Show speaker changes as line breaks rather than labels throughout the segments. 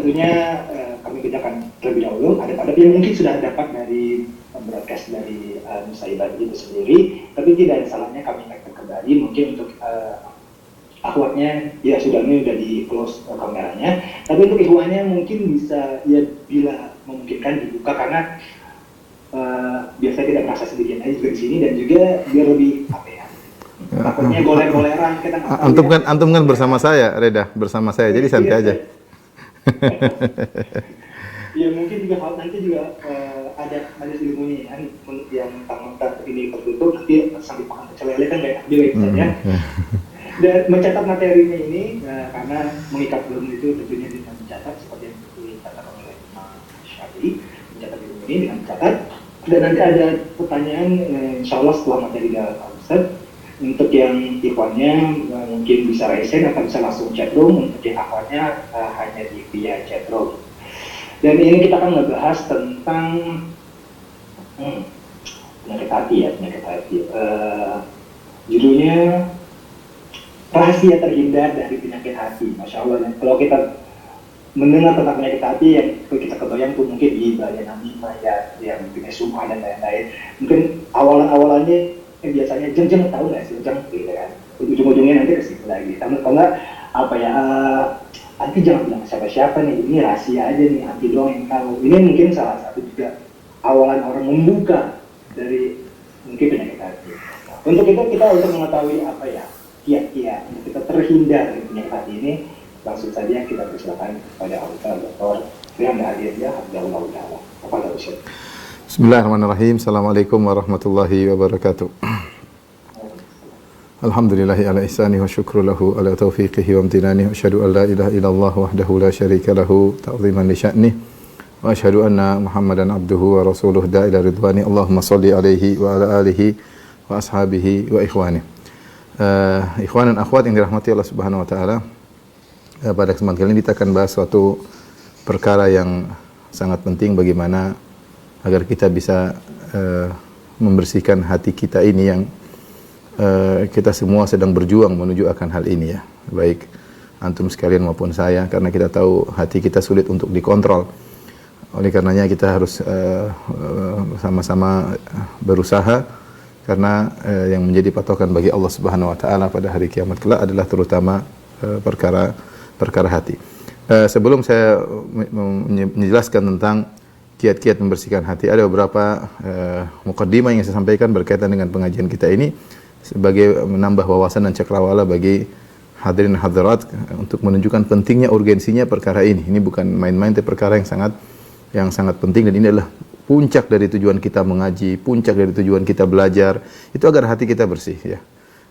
tentunya kami kerjakan terlebih dahulu adab-adab yang mungkin sudah dapat dari broadcast dari Nusaibah itu sendiri, tapi tidak ada salahnya kami ingatkan kembali mungkin untuk akhwatnya ya sudah di close kameranya, tapi untuk ikhwannya mungkin bisa ya bila memungkinkan dibuka karena biasa tidak merasa sedikit aja juga di sini dan juga biar lebih apa ya, takutnya goler-goleran kita nggak tahu.
Antum kan bersama saya, Reda, bersama saya, jadi santai aja.
Ya mungkin juga nanti juga ada majelis ilmunya kan yang mentang-mentang ini tertutup nanti sambil makan pecel lele kan kayak juga itu saja. Dan mencatat materinya ini karena mengikat ilmu itu tentunya dengan mencatat seperti yang dikatakan oleh Imam Syafi'i, mencatat ilmu ini dengan mencatat. Dan nanti ada pertanyaan insya Allah setelah materi Pak Ustaz. Untuk yang ikhwannya mungkin bisa raisen atau bisa langsung chatroom, untuk yang akhwatnya hanya di via chatroom. Dan ini kita akan ngebahas tentang penyakit hati ya, penyakit hati. Judulnya rahasia terhindar dari penyakit hati. Masya Allah, kalau kita mendengar tentang penyakit hati yang kita kebayang tuh mungkin iba, ya namimah, ya yang punya sumah dan lain-lain. Mungkin awalan-awalannya biasanya jeng tahu nggak sih jeng gitu kan. Ujung-ujungnya nanti ke situ lagi. Kalau nggak apa ya, nanti jangan bilang siapa-siapa nih, ini rahasia aja nih, nanti doang yang tahu. Ini mungkin salah satu juga awalan orang membuka dari mungkin penyakit hati. Untuk itu kita untuk mengetahui apa ya kiat-kiat untuk kita terhindar dari penyakit hati ini, langsung saja kita persilakan kepada Dr. Firman Aditya Abdullah Ta'ala. Apa Ustaz?
Bismillahirrahmanirrahim. Assalamualaikum warahmatullahi wabarakatuh. Alhamdulillahi ala ihsani wa syukru lahu ala taufiqihi wa amtinani. Asyhadu an la ilaha illallah wahdahu la syarika lahu ta'ziman li sya'nih. Wa asyhadu anna Muhammadan abduhu wa rasuluh da'ila ridwani. Allahumma salli alaihi wa ala alihi wa ashabihi wa ikhwani. Ikhwan dan akhwat yang dirahmati Allah Subhanahu wa taala. Pada kesempatan kali ini kita akan bahas suatu perkara yang sangat penting, bagaimana agar kita bisa membersihkan hati kita ini yang kita semua sedang berjuang menuju akan hal ini ya, baik antum sekalian maupun saya, karena kita tahu hati kita sulit untuk dikontrol. Oleh karenanya kita harus bersama-sama berusaha, karena yang menjadi patokan bagi Allah Subhanahu wa taala pada hari kiamat kelak adalah terutama perkara hati. Sebelum saya menjelaskan tentang kiat-kiat membersihkan hati, ada beberapa mukaddimah yang saya sampaikan berkaitan dengan pengajian kita ini sebagai menambah wawasan dan cakrawala bagi hadirin hadirat untuk menunjukkan pentingnya, urgensinya perkara ini. Ini bukan main-main, tapi perkara yang sangat penting, dan ini adalah puncak dari tujuan kita mengaji, puncak dari tujuan kita belajar, itu agar hati kita bersih ya.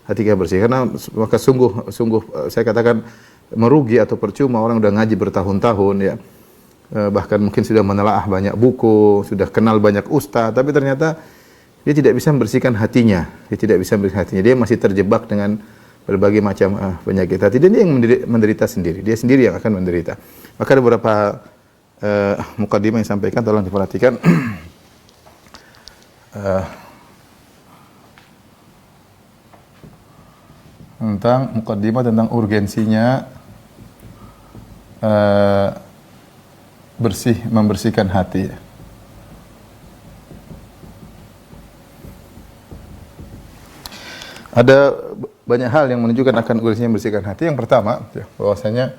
Hati kita bersih, karena maka sungguh saya katakan merugi atau percuma orang udah ngaji bertahun-tahun ya. Bahkan mungkin sudah menelaah banyak buku, sudah kenal banyak ustaz, tapi ternyata dia tidak bisa membersihkan hatinya. Dia masih terjebak dengan berbagai macam penyakit hati, dan dia yang menderita sendiri. Dia sendiri yang akan menderita. Maka ada beberapa mukaddimah yang sampaikan, tolong diperhatikan. Tentang mukaddimah tentang urgensinya membersihkan hati. Ada banyak hal yang menunjukkan akan urgensinya membersihkan hati. Yang pertama, bahwasanya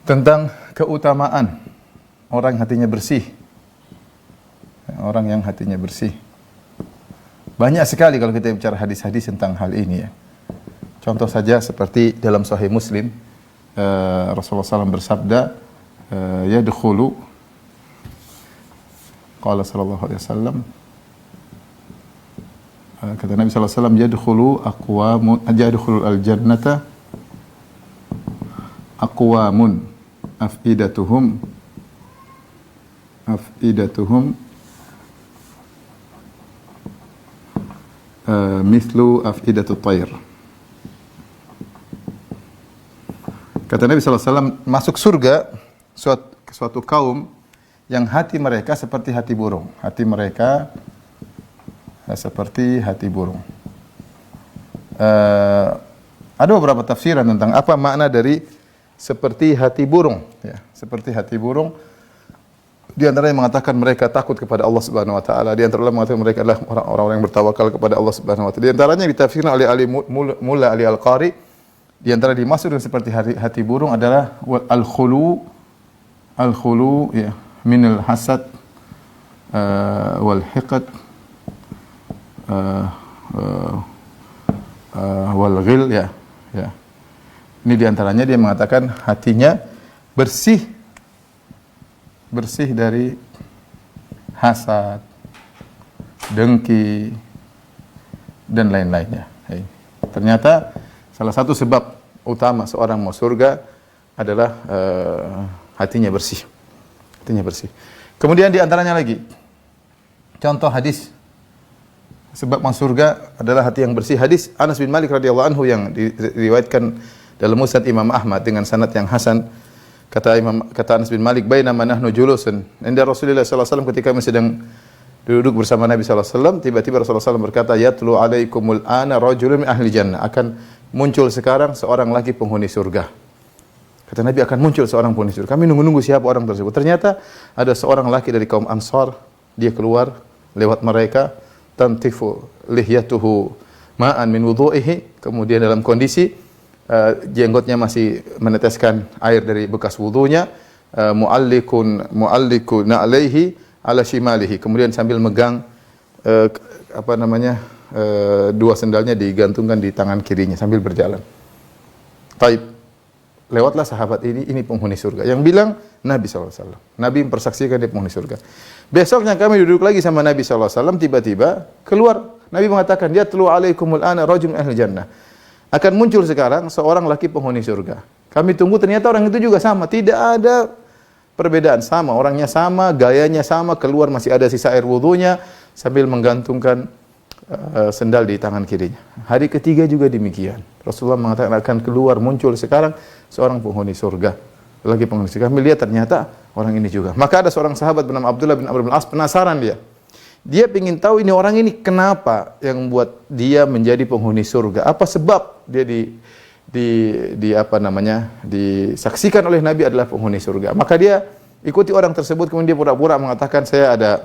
tentang keutamaan orang yang hatinya bersih. Orang yang hatinya bersih. Banyak sekali kalau kita bicara hadis-hadis tentang hal ini ya. Contoh saja seperti dalam Sahih Muslim, Rasulullah SAW bersabda, yadkhulu, qala sallallahu alaihi wasallam, kata Nabi sallallahu alaihi wasallam, yadkhulul al-jannata aqwamun afidatuhum mithlu afidatut tayr. Kata Nabi sallallahu alaihi wasallam, masuk surga suatu kaum yang hati mereka seperti hati burung. Hati mereka seperti hati burung. Ada beberapa tafsiran tentang apa makna dari seperti hati burung, ya, seperti hati burung. Di antara yang mengatakan mereka takut kepada Allah Subhanahu wa taala, di antara yang mengatakan mereka adalah orang-orang yang bertawakal kepada Allah Subhanahu wa taala. Di antaranya ditafsirkan oleh Mulla Ali Al-Qari, di antara dimaksud dengan seperti hati burung adalah al-khulu ya minal hasad wal hiqad wal ghil, ya. Ini diantaranya dia mengatakan hatinya bersih dari hasad, dengki, dan lain-lainnya. Ternyata salah satu sebab utama seorang mau surga adalah hatinya bersih. Kemudian diantaranya lagi contoh hadis sebab masuk surga adalah hati yang bersih. Hadis Anas bin Malik radhiyallahu anhu yang diriwayatkan dalam Musnad Imam Ahmad dengan sanad yang hasan. Kata Anas bin Malik, "Bainama nahnu julusun inda Rasulillah sallallahu alaihi wasallam," ketika kami sedang duduk bersama Nabi sallallahu alaihi wasallam, tiba-tiba Rasulullah sallallahu alaihi wasallam berkata, "Yatlu alaikumul ana rajulun min ahli jannah." Akan muncul sekarang seorang lagi penghuni surga. Kata Nabi, akan muncul seorang penghuni surga. Kami nunggu-nunggu siapa orang tersebut. Ternyata ada seorang laki dari kaum Ansar, dia keluar lewat mereka, tantifu lihyatuhu ma'an min wudhu'ihi, kemudian dalam kondisi jenggotnya masih meneteskan air dari bekas wudunya, mu'allikun na'alaihi ala shimalihi, kemudian sambil megang dua sendalnya digantungkan di tangan kirinya sambil berjalan. Taib, lewatlah sahabat ini penghuni surga. Yang bilang Nabi SAW. Nabi mempersaksikan dia penghuni surga. Besoknya kami duduk lagi sama Nabi SAW, tiba-tiba keluar. Nabi mengatakan, "Yatlu alaikumul ana rajulun min ahli jannah." Akan muncul sekarang seorang laki penghuni surga. Kami tunggu, ternyata orang itu juga sama. Tidak ada perbedaan, sama. Orangnya sama, gayanya sama, keluar masih ada sisa air wudunya sambil menggantungkan sendal di tangan kirinya. Hari ketiga juga demikian. Rasulullah mengatakan akan keluar muncul sekarang seorang penghuni surga. Lagi penghuni surga. Kami lihat ternyata orang ini juga. Maka ada seorang sahabat bernama Abdullah bin Amr bin As, penasaran dia. Dia ingin tahu ini orang ini kenapa yang membuat dia menjadi penghuni surga. Apa sebab dia disaksikan oleh Nabi adalah penghuni surga. Maka dia ikuti orang tersebut, kemudian dia pura-pura mengatakan, "Saya ada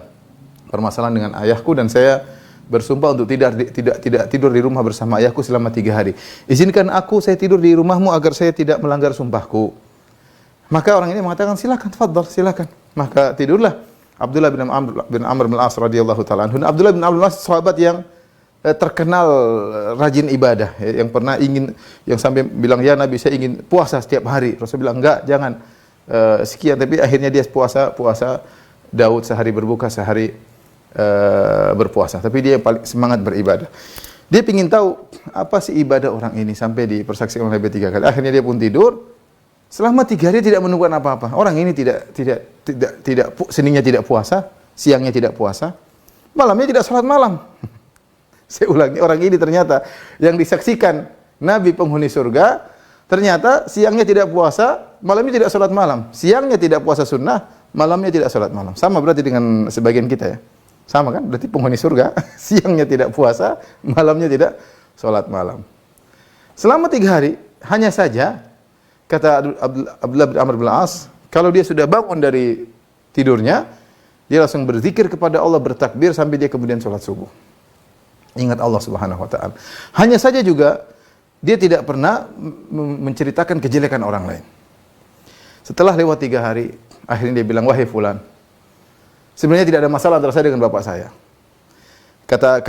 permasalahan dengan ayahku dan saya bersumpah untuk tidak tidur di rumah bersama ayahku selama 3 hari. Izinkan aku saya tidur di rumahmu agar saya tidak melanggar sumpahku." Maka orang ini mengatakan, "Silakan, tafadhal, silakan." Maka tidurlah Abdullah bin Amr bin As radhiyallahu taala anhu. Abdullah bin Amr bin As sahabat yang terkenal rajin ibadah, yang pernah yang sampai bilang, "Ya Nabi, saya ingin puasa setiap hari." Rasul bilang, "Enggak, jangan sekian." Tapi akhirnya dia puasa Daud sehari berbuka, sehari berpuasa. Tapi dia yang paling semangat beribadah. Dia ingin tahu apa sih ibadah orang ini sampai dipersaksikan oleh Nabi 3 kali. Akhirnya dia pun tidur. Selama 3 hari tidak menemukan apa-apa. Orang ini tidak seningnya tidak puasa, siangnya tidak puasa, malamnya tidak sholat malam. Saya ulangi, orang ini ternyata yang disaksikan Nabi penghuni surga, ternyata siangnya tidak puasa, malamnya tidak sholat malam. Siangnya tidak puasa sunnah, malamnya tidak sholat malam. Sama berarti dengan sebagian kita ya. Sama kan? Berarti penghuni surga, siangnya tidak puasa, malamnya tidak sholat malam. Selama 3 hari, hanya saja kata Abdullah bin Amr bin As, kalau dia sudah bangun dari tidurnya, dia langsung berzikir kepada Allah, bertakbir sampai dia kemudian sholat subuh. Ingat Allah Subhanahu wa taala. Hanya saja juga dia tidak pernah menceritakan kejelekan orang lain. Setelah lewat 3 hari, akhirnya dia bilang, "Wahai fulan, sebenarnya tidak ada masalah antara saya dengan bapak saya." Kata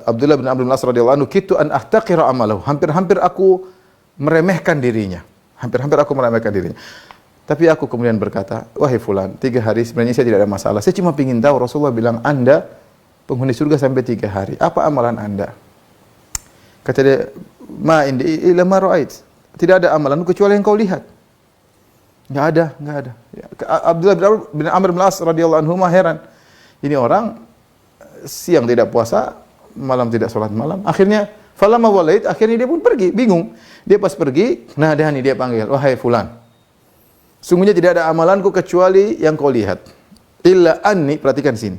Abdullah bin Amr bin As radhiyallahu anhu, "Kitu an ahtaqira amalahu." Hampir-hampir aku meremehkan dirinya. Tapi aku kemudian berkata, "Wahai fulan, 3 hari sebenarnya saya tidak ada masalah. Saya cuma ingin tahu, Rasulullah bilang Anda penghuni surga sampai 3 hari. Apa amalan Anda?" Kata dia, "Ma indi illa ma ra'ait." Tidak ada amalan kecuali yang kau lihat. Enggak ada. Abdullah bin Amr bin As radhiyallahu anhu heran. Ini orang siang tidak puasa, malam tidak sholat malam. Akhirnya falamma walait, akhirnya dia pun pergi, bingung. Dia pas pergi, nadani, dia panggil, "Wahai fulan, sungguhnya tidak ada amalanku kecuali yang kau lihat. Illa anni," perhatikan sini.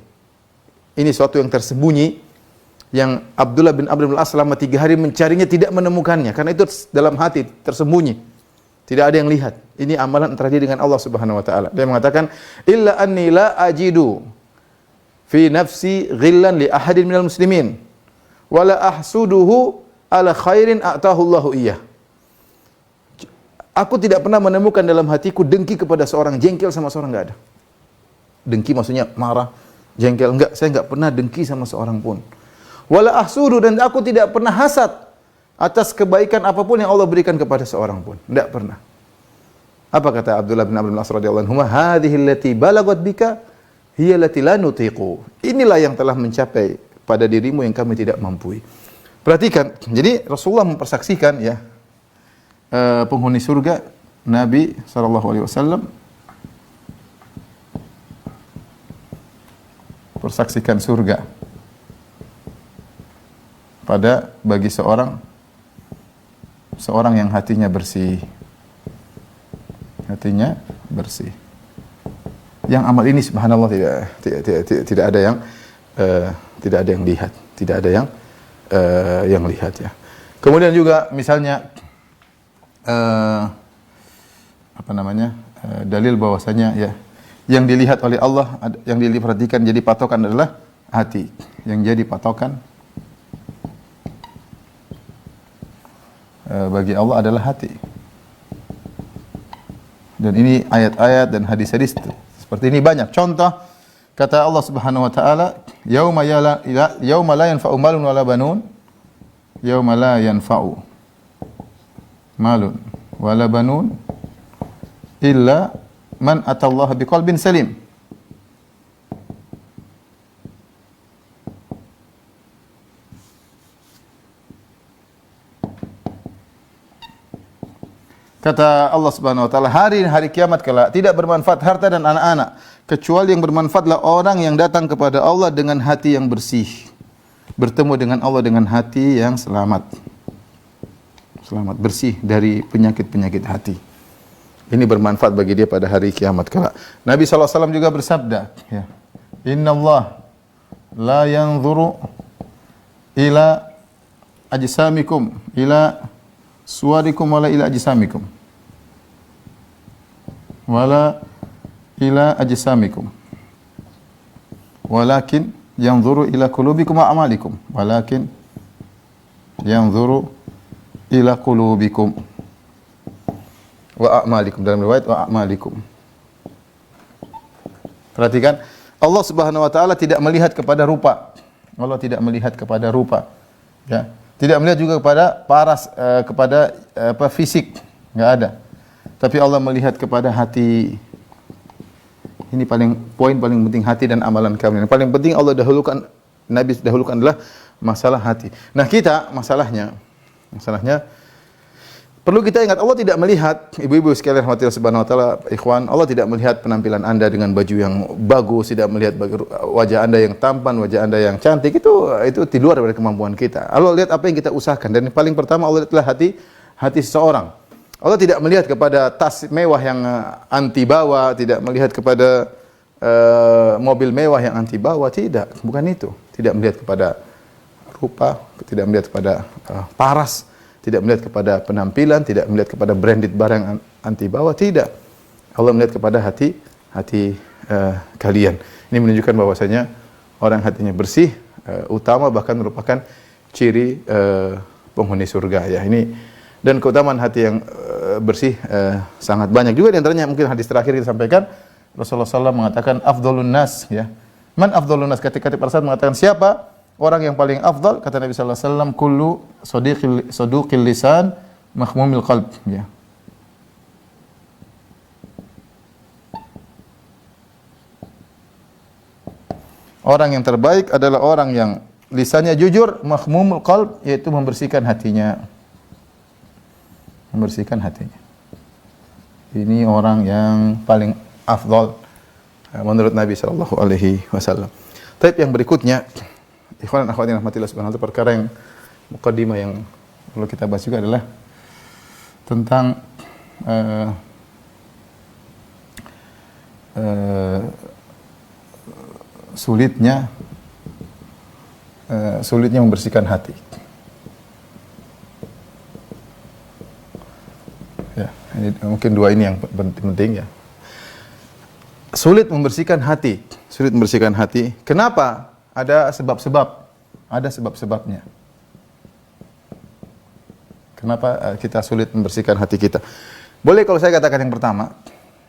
Ini suatu yang tersembunyi, yang Abdullah bin Amr bin As selama 3 hari mencarinya tidak menemukannya, karena itu dalam hati tersembunyi. Tidak ada yang lihat. Ini amalan antara dia dengan Allah Subhanahu wa taala. Dia mengatakan, "Illa anni la ajidu fi nafsi ghillan li ahadin minal muslimin wa la ahsuduhu ala khairin a'tahu Allahu iyyah." Aku tidak pernah menemukan dalam hatiku dengki kepada seorang, jengkel sama seorang, enggak ada. Dengki maksudnya marah, jengkel, enggak, saya enggak pernah dengki sama seorang pun. Wala ahsudu, dan aku tidak pernah hasad atas kebaikan apapun yang Allah berikan kepada seorang pun. Enggak pernah. Apa kata Abdullah bin Amr bin As radhiyallahu anhu? "Hadhihi allati balagat bika hiya allati la nutiqu." Inilah yang telah mencapai pada dirimu yang kami tidak mampu. Perhatikan, jadi Rasulullah mempersaksikan ya penghuni surga Nabi sallallahu alaihi wasallam, persaksikan surga pada bagi seorang yang hatinya bersih. Hatinya bersih. Yang amal ini subhanallah tidak ada yang lihat, tidak ada yang lihat ya. Kemudian juga misalnya dalil bahwasanya ya yang dilihat oleh Allah, yang diperhatikan jadi patokan adalah hati. Yang jadi patokan bagi Allah adalah hati. Dan ini ayat-ayat dan hadis-hadis seperti ini banyak. Contoh kata Allah Subhanahu wa taala, yauma la yanfa'u malun wala banun, yauma la yanfa'u malun wala banun illa man atallaha biqalbin salim. Kata Allah Subhanahu wa taala, hari kiamat kelak tidak bermanfaat harta dan anak-anak, kecuali yang bermanfaatlah orang yang datang kepada Allah dengan hati yang bersih. Bertemu dengan Allah dengan hati yang selamat. Selamat, bersih dari penyakit-penyakit hati. Ini bermanfaat bagi dia pada hari kiamat kelak. Nabi sallallahu alaihi wasallam juga bersabda, ya. Innallaha la yanzuru ila ajsamikum ila suwarikum wala ila ajsamikum wala ila ajsamikum walakin yanzuru ila qulubikum wa a'malikum walakin yanzuru ila qulubikum wa a'malikum, dalam riwayat wa a'malikum. Perhatikan, Allah Subhanahu wa taala tidak melihat kepada rupa. Allah tidak melihat kepada rupa. Ya. Tidak melihat juga kepada paras, kepada fisik, enggak ada. Tapi Allah melihat kepada hati. Ini poin paling penting, hati dan amalan kami. Yang paling penting Allah dahulukan, Nabi dahulukan adalah masalah hati. Nah, kita masalahnya perlu kita ingat, Allah tidak melihat, ibu-ibu sekalian rahmatillah subhanahu wa taala, ikhwan, Allah tidak melihat penampilan Anda dengan baju yang bagus, tidak melihat wajah Anda yang tampan, wajah Anda yang cantik, itu di luar dari kemampuan kita. Allah lihat apa yang kita usahakan, dan yang paling pertama Allah lihatlah hati seseorang. Allah tidak melihat kepada tas mewah yang anti bawa, tidak melihat kepada mobil mewah yang anti bawa, tidak, bukan itu. Tidak melihat kepada rupa, tidak melihat kepada paras, tidak melihat kepada penampilan, tidak melihat kepada branded barang anti bawa, tidak. Allah melihat kepada hati kalian. Ini menunjukkan bahwasanya orang hatinya bersih, utama, bahkan merupakan ciri penghuni surga ya. Ini dan keutamaan hati yang bersih sangat banyak. Juga di antaranya mungkin hadis terakhir kita sampaikan, Rasulullah SAW mengatakan afdhalun nas ya. Man afdhalun nas, ketika para sahabat mengatakan siapa orang yang paling afdal, kata Nabi sallallahu alaihi wasallam, kullu saduqil lisan mahmumil qalb ya. Orang yang terbaik adalah orang yang lisannya jujur, mahmumul qalb, yaitu membersihkan hatinya. Membersihkan hatinya. Ini orang yang paling afdal menurut Nabi sallallahu alaihi wasallam. Tapi yang berikutnya, ikhwan dan akhwat yang rahmatillah subhanahu wa ta'ala, perkara yang muqaddimah yang perlu kita bahas juga adalah tentang sulitnya membersihkan hati. Ya, ini Mungkin dua ini yang penting ya. Sulit membersihkan hati. Sulit membersihkan hati. Kenapa? Ada sebab-sebab. Ada sebab-sebabnya. Kenapa kita sulit membersihkan hati kita? Boleh kalau saya katakan yang pertama,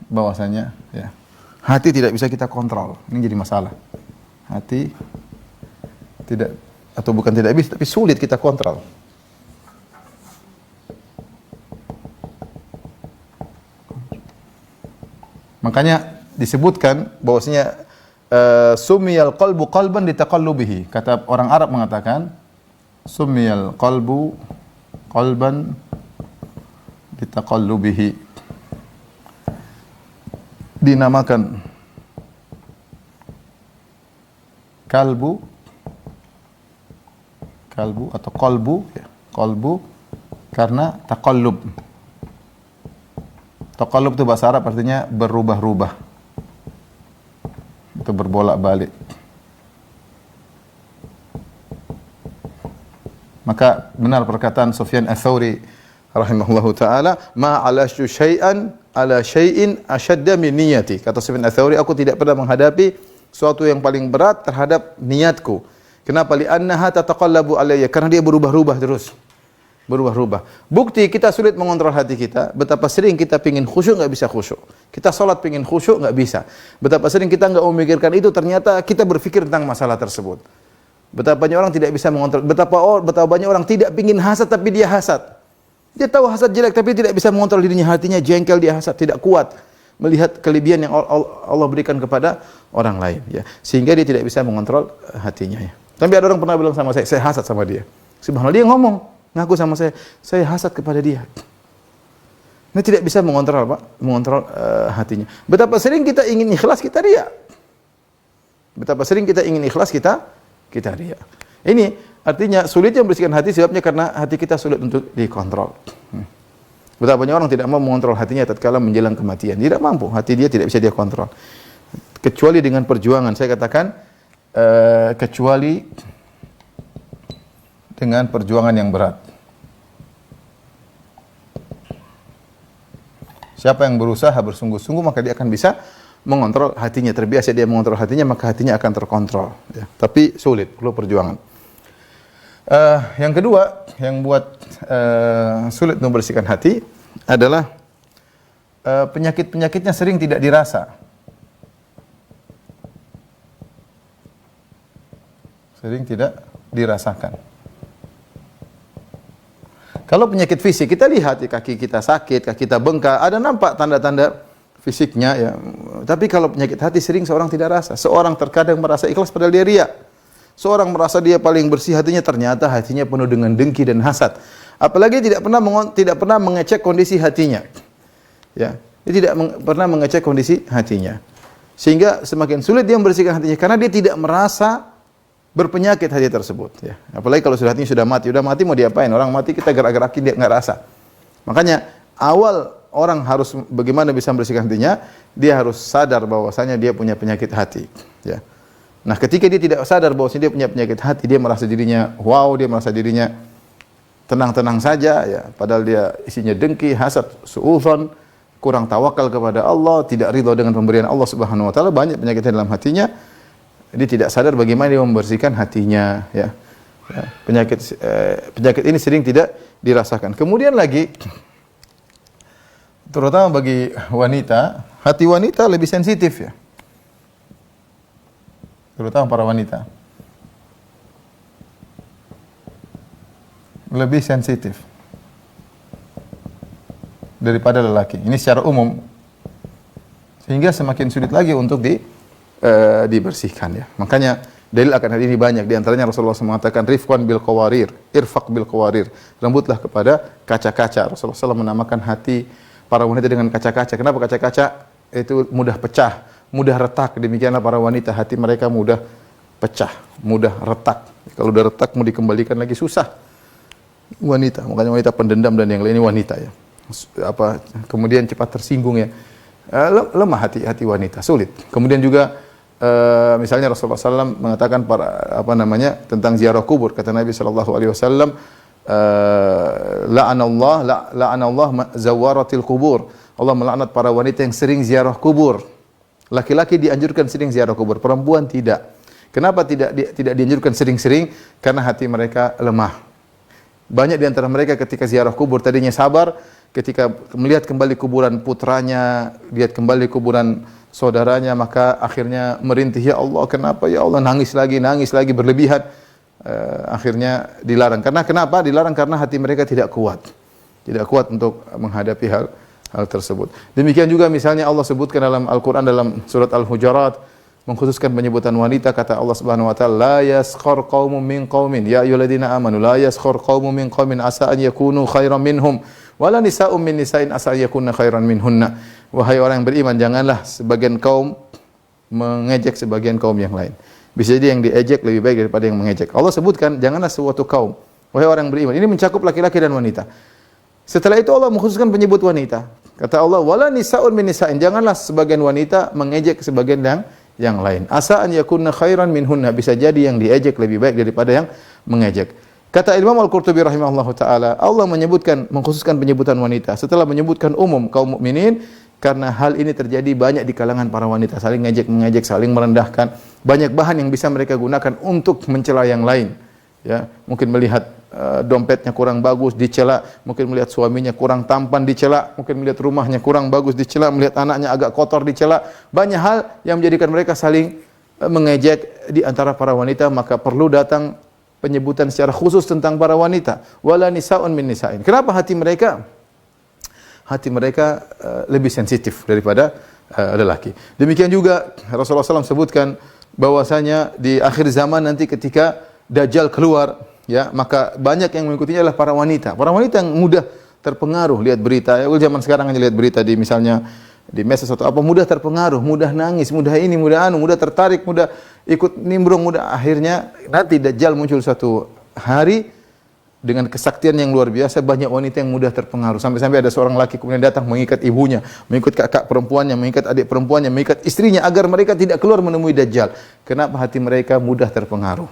bahwasanya ya, hati tidak bisa kita kontrol. Ini jadi masalah. Hati tidak, atau bukan tidak bisa, tapi sulit kita kontrol. Makanya disebutkan bahwasanya sumiyal qalbu qalban litaqallubihi. Kata orang Arab mengatakan sumiyal qalbu qalban litaqallubihi. Dinamakan kalbu atau qalbu ya, qalbu karena taqallub. Taqallub itu bahasa Arab artinya berubah-ubah. Itu berbolak-balik. Maka benar perkataan Sufyan Ats-Tsauri rahimahullahu taala, ma ala syai'an ala syai'in ashadda min niyati. Kata Sufyan Ats-Tsauri, aku tidak pernah menghadapi suatu yang paling berat terhadap niatku. Kenapa? Li'annaha tataqallabu alayya, karena dia berubah-ubah terus. Berubah-ubah. Bukti kita sulit mengontrol hati kita. Betapa sering kita pingin khusyuk, nggak bisa khusyuk. Kita sholat pingin khusyuk, nggak bisa. Betapa sering kita nggak memikirkan itu, ternyata kita berpikir tentang masalah tersebut. Betapa banyak orang tidak bisa mengontrol. Betapa banyak orang tidak pingin hasad, tapi dia hasad. Dia tahu hasad jelek, tapi tidak bisa mengontrol dirinya. Hatinya jengkel, dia hasad, tidak kuat melihat kelebihan yang Allah berikan kepada orang lain. Ya. Sehingga dia tidak bisa mengontrol hatinya. Ya. Tapi ada orang pernah bilang sama saya hasad sama dia. Subhanallah, dia ngomong. Ngaku sama saya hasad kepada dia. Ini tidak bisa mengontrol, Pak, mengontrol hatinya. Betapa sering kita ingin ikhlas, kita riya. Betapa sering kita ingin ikhlas, kita riya. Ini artinya sulitnya membersihkan hati sebabnya karena hati kita sulit untuk dikontrol. Betapa banyak orang tidak mau mengontrol hatinya tatkala menjelang kematian. Tidak mampu, hati dia tidak bisa dia kontrol. Kecuali dengan perjuangan. Saya katakan kecuali dengan perjuangan yang berat. Siapa yang berusaha bersungguh-sungguh maka dia akan bisa mengontrol hatinya. Terbiasa dia mengontrol hatinya maka hatinya akan terkontrol. Ya. Tapi sulit, perlu perjuangan. Yang kedua, yang buat sulit membersihkan hati adalah penyakit-penyakitnya sering tidak dirasa. Sering tidak dirasakan. Kalau penyakit fisik, kita lihat ya, kaki kita sakit, kaki kita bengkak, ada nampak tanda-tanda fisiknya ya. Tapi kalau penyakit hati sering seorang tidak rasa. Seorang terkadang merasa ikhlas padahal dia riya. Seorang merasa dia paling bersih hatinya, ternyata hatinya penuh dengan dengki dan hasad. Apalagi tidak pernah mengecek kondisi hatinya. Ya, dia tidak pernah mengecek kondisi hatinya. Sehingga semakin sulit dia membersihkan hatinya karena dia tidak merasa berpenyakit hati tersebut ya. Apalagi kalau hatinya sudah mati mau diapain? Orang mati kita gerak-gerakin dia nggak rasa. Makanya awal orang harus bagaimana bisa membersihkan hatinya, dia harus sadar bahwasanya dia punya penyakit hati ya. Nah, ketika dia tidak sadar bahwasanya dia punya penyakit hati, dia merasa dirinya wow, dia merasa dirinya tenang-tenang saja ya, padahal dia isinya dengki, hasad, suudzon, kurang tawakal kepada Allah, tidak ridha dengan pemberian Allah Subhanahu wa taala, banyak penyakit dalam hatinya. Dia tidak sadar bagaimana dia membersihkan hatinya ya. Ya, penyakit ini sering tidak dirasakan. Kemudian lagi terutama bagi wanita, hati wanita lebih sensitif ya. Terutama para wanita. Lebih sensitif daripada lelaki. Ini secara umum. Sehingga semakin sulit lagi untuk dibersihkan ya. Makanya dalil akan hal ini banyak. Di antaranya Rasulullah SAW mengatakan rifqan bil qawarir, irfaq bil qawarir. Rembutlah kepada kaca-kaca. Rasulullah SAW menamakan hati para wanita dengan kaca-kaca. Kenapa kaca-kaca? Itu mudah pecah, mudah retak. Demikianlah para wanita, hati mereka mudah pecah, mudah retak. Kalau udah retak mau dikembalikan lagi susah. Wanita, makanya wanita pendendam dan yang lainnya wanita ya. Kemudian cepat tersinggung ya. Lemah hati wanita, sulit. Kemudian juga misalnya Rasulullah SAW mengatakan tentang ziarah kubur, kata Nabi SAW, la'anallah zawaratil kubur, Allah melaknat para wanita yang sering ziarah kubur. Laki-laki dianjurkan sering ziarah kubur, perempuan tidak. Kenapa tidak dianjurkan sering-sering? Karena hati mereka lemah. Banyak di antara mereka ketika ziarah kubur tadinya sabar, ketika melihat kembali kuburan putranya, lihat kembali kuburan saudaranya, maka akhirnya merintih, ya Allah, kenapa ya Allah, nangis lagi berlebihan. Akhirnya dilarang. Karena kenapa? Dilarang karena hati mereka tidak kuat. Tidak kuat untuk menghadapi hal tersebut. Demikian juga misalnya Allah sebutkan dalam Al-Qur'an dalam surat Al-Hujurat, mengkhususkan penyebutan wanita, kata Allah Subhanahu wa taala, la yaskhar qaumun min qaumin ya ayyuhalladzina amanu la yaskhar qaumun min qaumin asa an yakunu khairan minhum wala nisa'un min nisa'in asa an yakunna khairan minhunna. Wahai orang yang beriman, janganlah sebagian kaum mengejek sebagian kaum yang lain. Bisa jadi yang diejek lebih baik daripada yang mengejek. Allah sebutkan janganlah suatu kaum, wahai orang yang beriman. Ini mencakup laki-laki dan wanita. Setelah itu Allah mengkhususkan penyebut wanita. Kata Allah, wala nisa'un min nisa'in, janganlah sebagian wanita mengejek sebagian yang lain. Asa an yakunna khairan minhunna, bisa jadi yang diejek lebih baik daripada yang mengejek. Kata Imam Al-Qurtubi rahimahullahu taala, Allah mengkhususkan penyebutan wanita setelah menyebutkan umum kaum mukminin karena hal ini terjadi banyak di kalangan para wanita, saling mengejek, saling merendahkan. Banyak bahan yang bisa mereka gunakan untuk mencela yang lain. Ya, mungkin melihat dompetnya kurang bagus dicela, mungkin melihat suaminya kurang tampan dicela, mungkin melihat rumahnya kurang bagus dicela, melihat anaknya agak kotor dicela. Banyak hal yang menjadikan mereka saling mengejek di antara para wanita, maka perlu datang penyebutan secara khusus tentang para wanita. Wala nisa'un min nisa'in. Kenapa hati mereka lebih sensitif daripada lelaki. Demikian juga Rasulullah SAW sebutkan bahwasanya di akhir zaman nanti ketika Dajjal keluar, ya, maka banyak yang mengikutinya adalah para wanita. Para wanita yang mudah terpengaruh lihat berita. Ya, zaman sekarang hanya lihat berita di misalnya di medsos atau apa, mudah terpengaruh, mudah nangis, mudah ini, mudah tertarik, mudah ikut nimbrung, mudah akhirnya nanti Dajjal muncul suatu hari dengan kesaktian yang luar biasa, banyak wanita yang mudah terpengaruh. Sampai-sampai ada seorang laki kemudian datang mengikat ibunya, mengikat kakak perempuannya, mengikat adik perempuannya, mengikat istrinya agar mereka tidak keluar menemui Dajjal. Kenapa hati mereka mudah terpengaruh?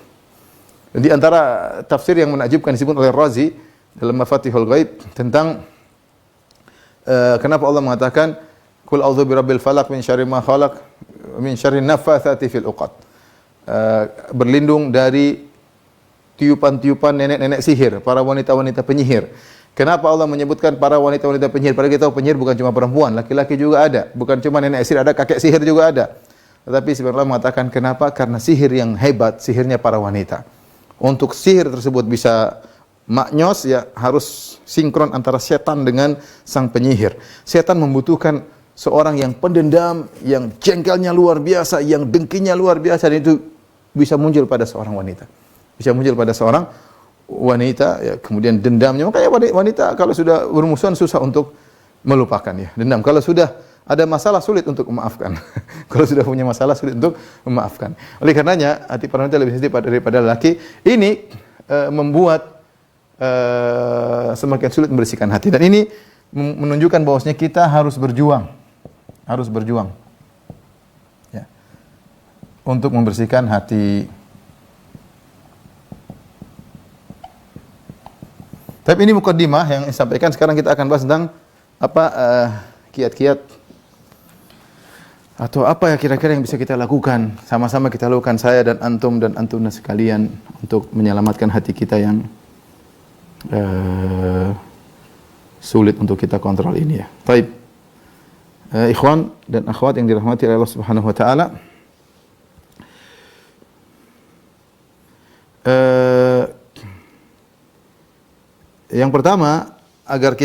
Di antara tafsir yang menakjubkan disebut oleh Razi dalam Mafatihul Ghaib tentang kenapa Allah mengatakan Qul a'udzu birabbil falaq min syarri ma khalaq min syarri naffatsati fil 'uqad. Berlindung dari tiupan-tiupan nenek-nenek sihir, para wanita-wanita penyihir. Kenapa Allah menyebutkan para wanita-wanita penyihir? Padahal kita tahu penyihir bukan cuma perempuan, laki-laki juga ada. Bukan cuma nenek sihir, ada kakek sihir juga ada. Tetapi sebenarnya Allah mengatakan kenapa? Karena sihir yang hebat, sihirnya para wanita. Untuk sihir tersebut bisa maknyos, ya harus sinkron antara setan dengan sang penyihir. Setan membutuhkan seorang yang pendendam, yang jengkelnya luar biasa, yang dengkinya luar biasa, dan itu bisa muncul pada seorang wanita. Bisa muncul pada seorang wanita, ya, kemudian dendamnya. Makanya wanita kalau sudah bermusuhan susah untuk melupakan, ya. Dendam. Kalau sudah ada masalah sulit untuk memaafkan. Kalau sudah punya masalah sulit untuk memaafkan. Oleh karenanya hati para wanita lebih sensitif daripada laki. Ini membuat semakin sulit membersihkan hati. Dan ini menunjukkan bahwasanya kita harus berjuang. Harus berjuang. Ya. Untuk membersihkan hati. Tapi ini mukaddimah yang disampaikan. Sekarang kita akan bahas tentang apa kiat-kiat atau apa ya kira-kira yang bisa kita lakukan, sama-sama kita lakukan, saya dan antum sekalian, untuk menyelamatkan hati kita yang sulit untuk kita kontrol ini, ya. Baik. Ikhwan dan akhwat yang dirahmati oleh Allah Subhanahu wa taala. Yang pertama, agar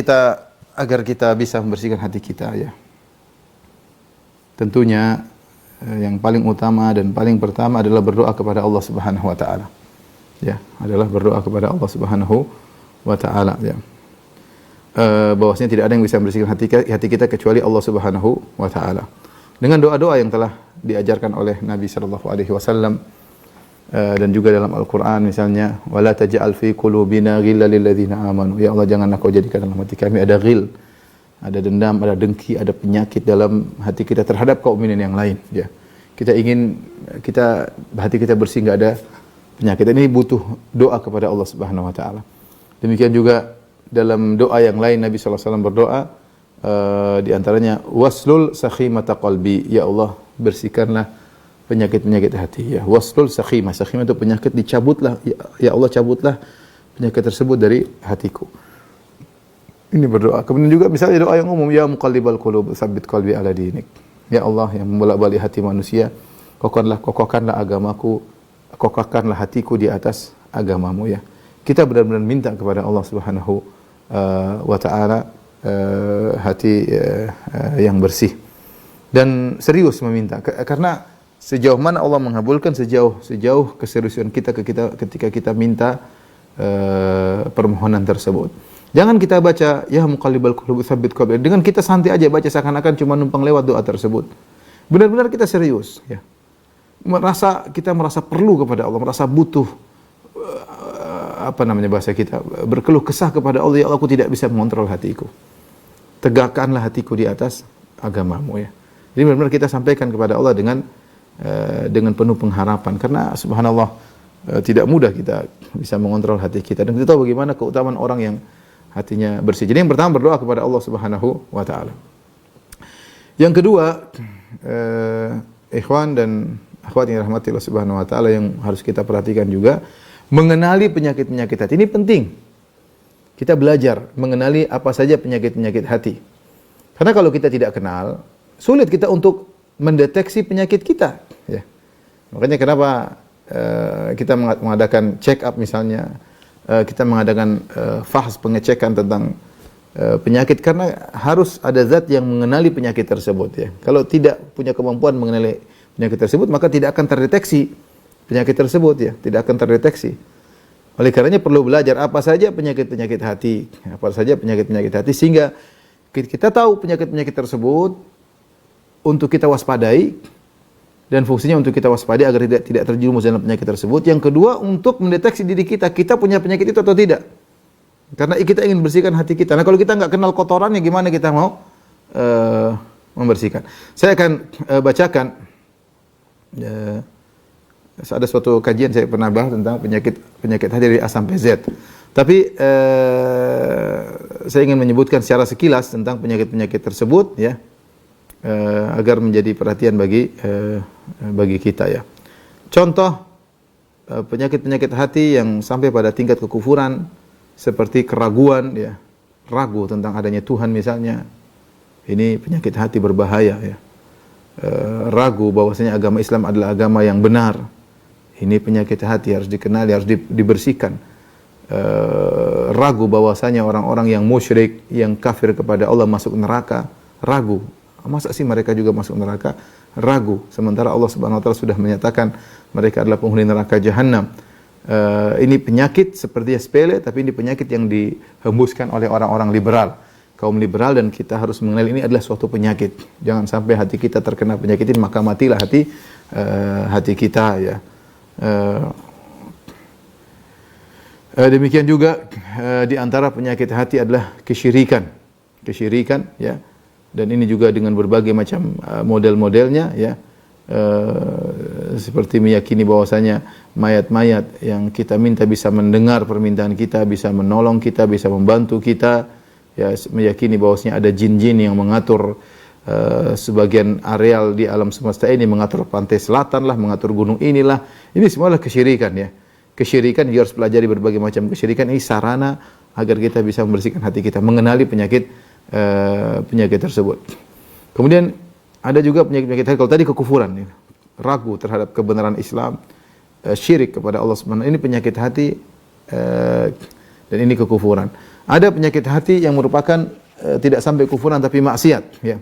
kita bisa membersihkan hati kita, ya. Tentunya yang paling utama dan paling pertama adalah berdoa kepada Allah Subhanahu wa taala. Ya, adalah berdoa kepada Allah Subhanahu wa taala, ya. Bahwasanya tidak ada yang bisa membersihkan hati kita kecuali Allah Subhanahu wa taala. Dengan doa-doa yang telah diajarkan oleh Nabi sallallahu alaihi wasallam dan juga dalam Al-Qur'an, misalnya wala taj'al fi qulubina ghillan lil ladzina amanu. Ya Allah, janganlah kau jadikan dalam hati kami ada ghil, ada dendam, ada dengki, ada penyakit dalam hati kita terhadap kaum mukminin yang lain, ya. Kita ingin hati kita bersih, enggak ada penyakit. Ini butuh doa kepada Allah Subhanahu wa taala. Demikian juga dalam doa yang lain Nabi sallallahu alaihi wasallam berdoa, Di antaranya waslul sakhimata qalbi, ya Allah bersihkanlah penyakit-penyakit hati ya. Waslul sakhimah, sakhimah itu penyakit, dicabutlah ya Allah, cabutlah penyakit tersebut dari hatiku. Ini berdoa. Kemudian juga misalnya doa yang umum, ya muqallibal qulub tsabbit qalbi ala dinik. Ya Allah yang membolak-balik hati manusia, kokohkanlah agamaku, kokohkanlah hatiku di atas agamamu ya. Kita benar-benar minta kepada Allah Subhanahu wa taala hati yang bersih dan serius meminta, karena sejauh mana Allah mengabulkan, sejauh keseriusan kita ketika kita minta permohonan tersebut. Jangan kita baca ya muqallibal qulub tsabbit qalbi dengan kita santai aja baca, seakan-akan cuma numpang lewat doa tersebut. Benar-benar kita serius ya. Kita merasa perlu kepada Allah, merasa butuh, bahasa kita, berkeluh kesah kepada Allah, ya Allah aku tidak bisa mengontrol hatiku. Tegakkanlah hatiku di atas agamamu ya. Jadi benar-benar kita sampaikan kepada Allah dengan penuh pengharapan, karena subhanallah tidak mudah kita bisa mengontrol hati kita, dan kita tahu bagaimana keutamaan orang yang hatinya bersih. Jadi yang pertama berdoa kepada Allah Subhanahu wa taala. Yang kedua, ikhwan dan akhwat yang rahmati Allah Subhanahu wa taala, yang harus kita perhatikan juga, mengenali penyakit-penyakit hati. Ini penting. Kita belajar mengenali apa saja penyakit-penyakit hati. Karena kalau kita tidak kenal, sulit kita untuk mendeteksi penyakit kita. Ya. Makanya kenapa kita mengadakan check up misalnya, kita mengadakan fahs, pengecekan tentang penyakit, karena harus ada zat yang mengenali penyakit tersebut. Ya. Kalau tidak punya kemampuan mengenali penyakit tersebut, maka tidak akan terdeteksi penyakit tersebut ya, tidak akan terdeteksi. Oleh karenanya perlu belajar apa saja penyakit-penyakit hati, sehingga kita tahu penyakit-penyakit tersebut untuk kita waspadai, dan fungsinya untuk kita waspadai agar tidak terjerumus dalam penyakit tersebut. Yang kedua, untuk mendeteksi diri kita punya penyakit itu atau tidak. Karena kita ingin bersihkan hati kita. Nah, kalau kita nggak kenal kotorannya, gimana kita mau membersihkan? Saya akan bacakan. Ada suatu kajian saya pernah bahas tentang penyakit hati dari A sampai Z. Tapi saya ingin menyebutkan secara sekilas tentang penyakit-penyakit tersebut ya, agar menjadi perhatian bagi kita ya. Contoh penyakit-penyakit hati yang sampai pada tingkat kekufuran, seperti keraguan ya, ragu tentang adanya Tuhan misalnya. Ini penyakit hati berbahaya ya. Ragu bahwasanya agama Islam adalah agama yang benar. Ini penyakit hati, harus dikenali, harus dibersihkan. Ragu bahwasanya orang-orang yang musyrik, yang kafir kepada Allah masuk neraka, ragu. Masa sih mereka juga masuk neraka? Ragu. Sementara Allah Subhanahu wa taala sudah menyatakan mereka adalah penghuni neraka jahanam. Ini penyakit sepertinya sepele, tapi ini penyakit yang dihembuskan oleh orang-orang liberal, kaum liberal, dan kita harus mengenal ini adalah suatu penyakit. Jangan sampai hati kita terkena penyakit ini, maka matilah hati kita ya. Demikian juga di antara penyakit hati adalah kesyirikan ya, dan ini juga dengan berbagai macam model-modelnya ya, seperti meyakini bahwasanya mayat-mayat yang kita minta bisa mendengar permintaan kita, bisa menolong kita, bisa membantu kita ya, meyakini bahwasanya ada jin-jin yang mengatur sebagian areal di alam semesta ini, mengatur pantai selatan lah, mengatur gunung inilah. Ini semua adalah kesyirikan ya. Kesyirikan juga harus pelajari berbagai macam kesyirikan. Ini sarana agar kita bisa membersihkan hati kita, mengenali penyakit tersebut. Kemudian ada juga penyakit hati, kalau tadi kekufuran ya, ragu terhadap kebenaran Islam, syirik kepada Allah Subhanahu wa taala, ini penyakit hati dan ini kekufuran. Ada penyakit hati yang merupakan tidak sampai kufuran tapi maksiat ya.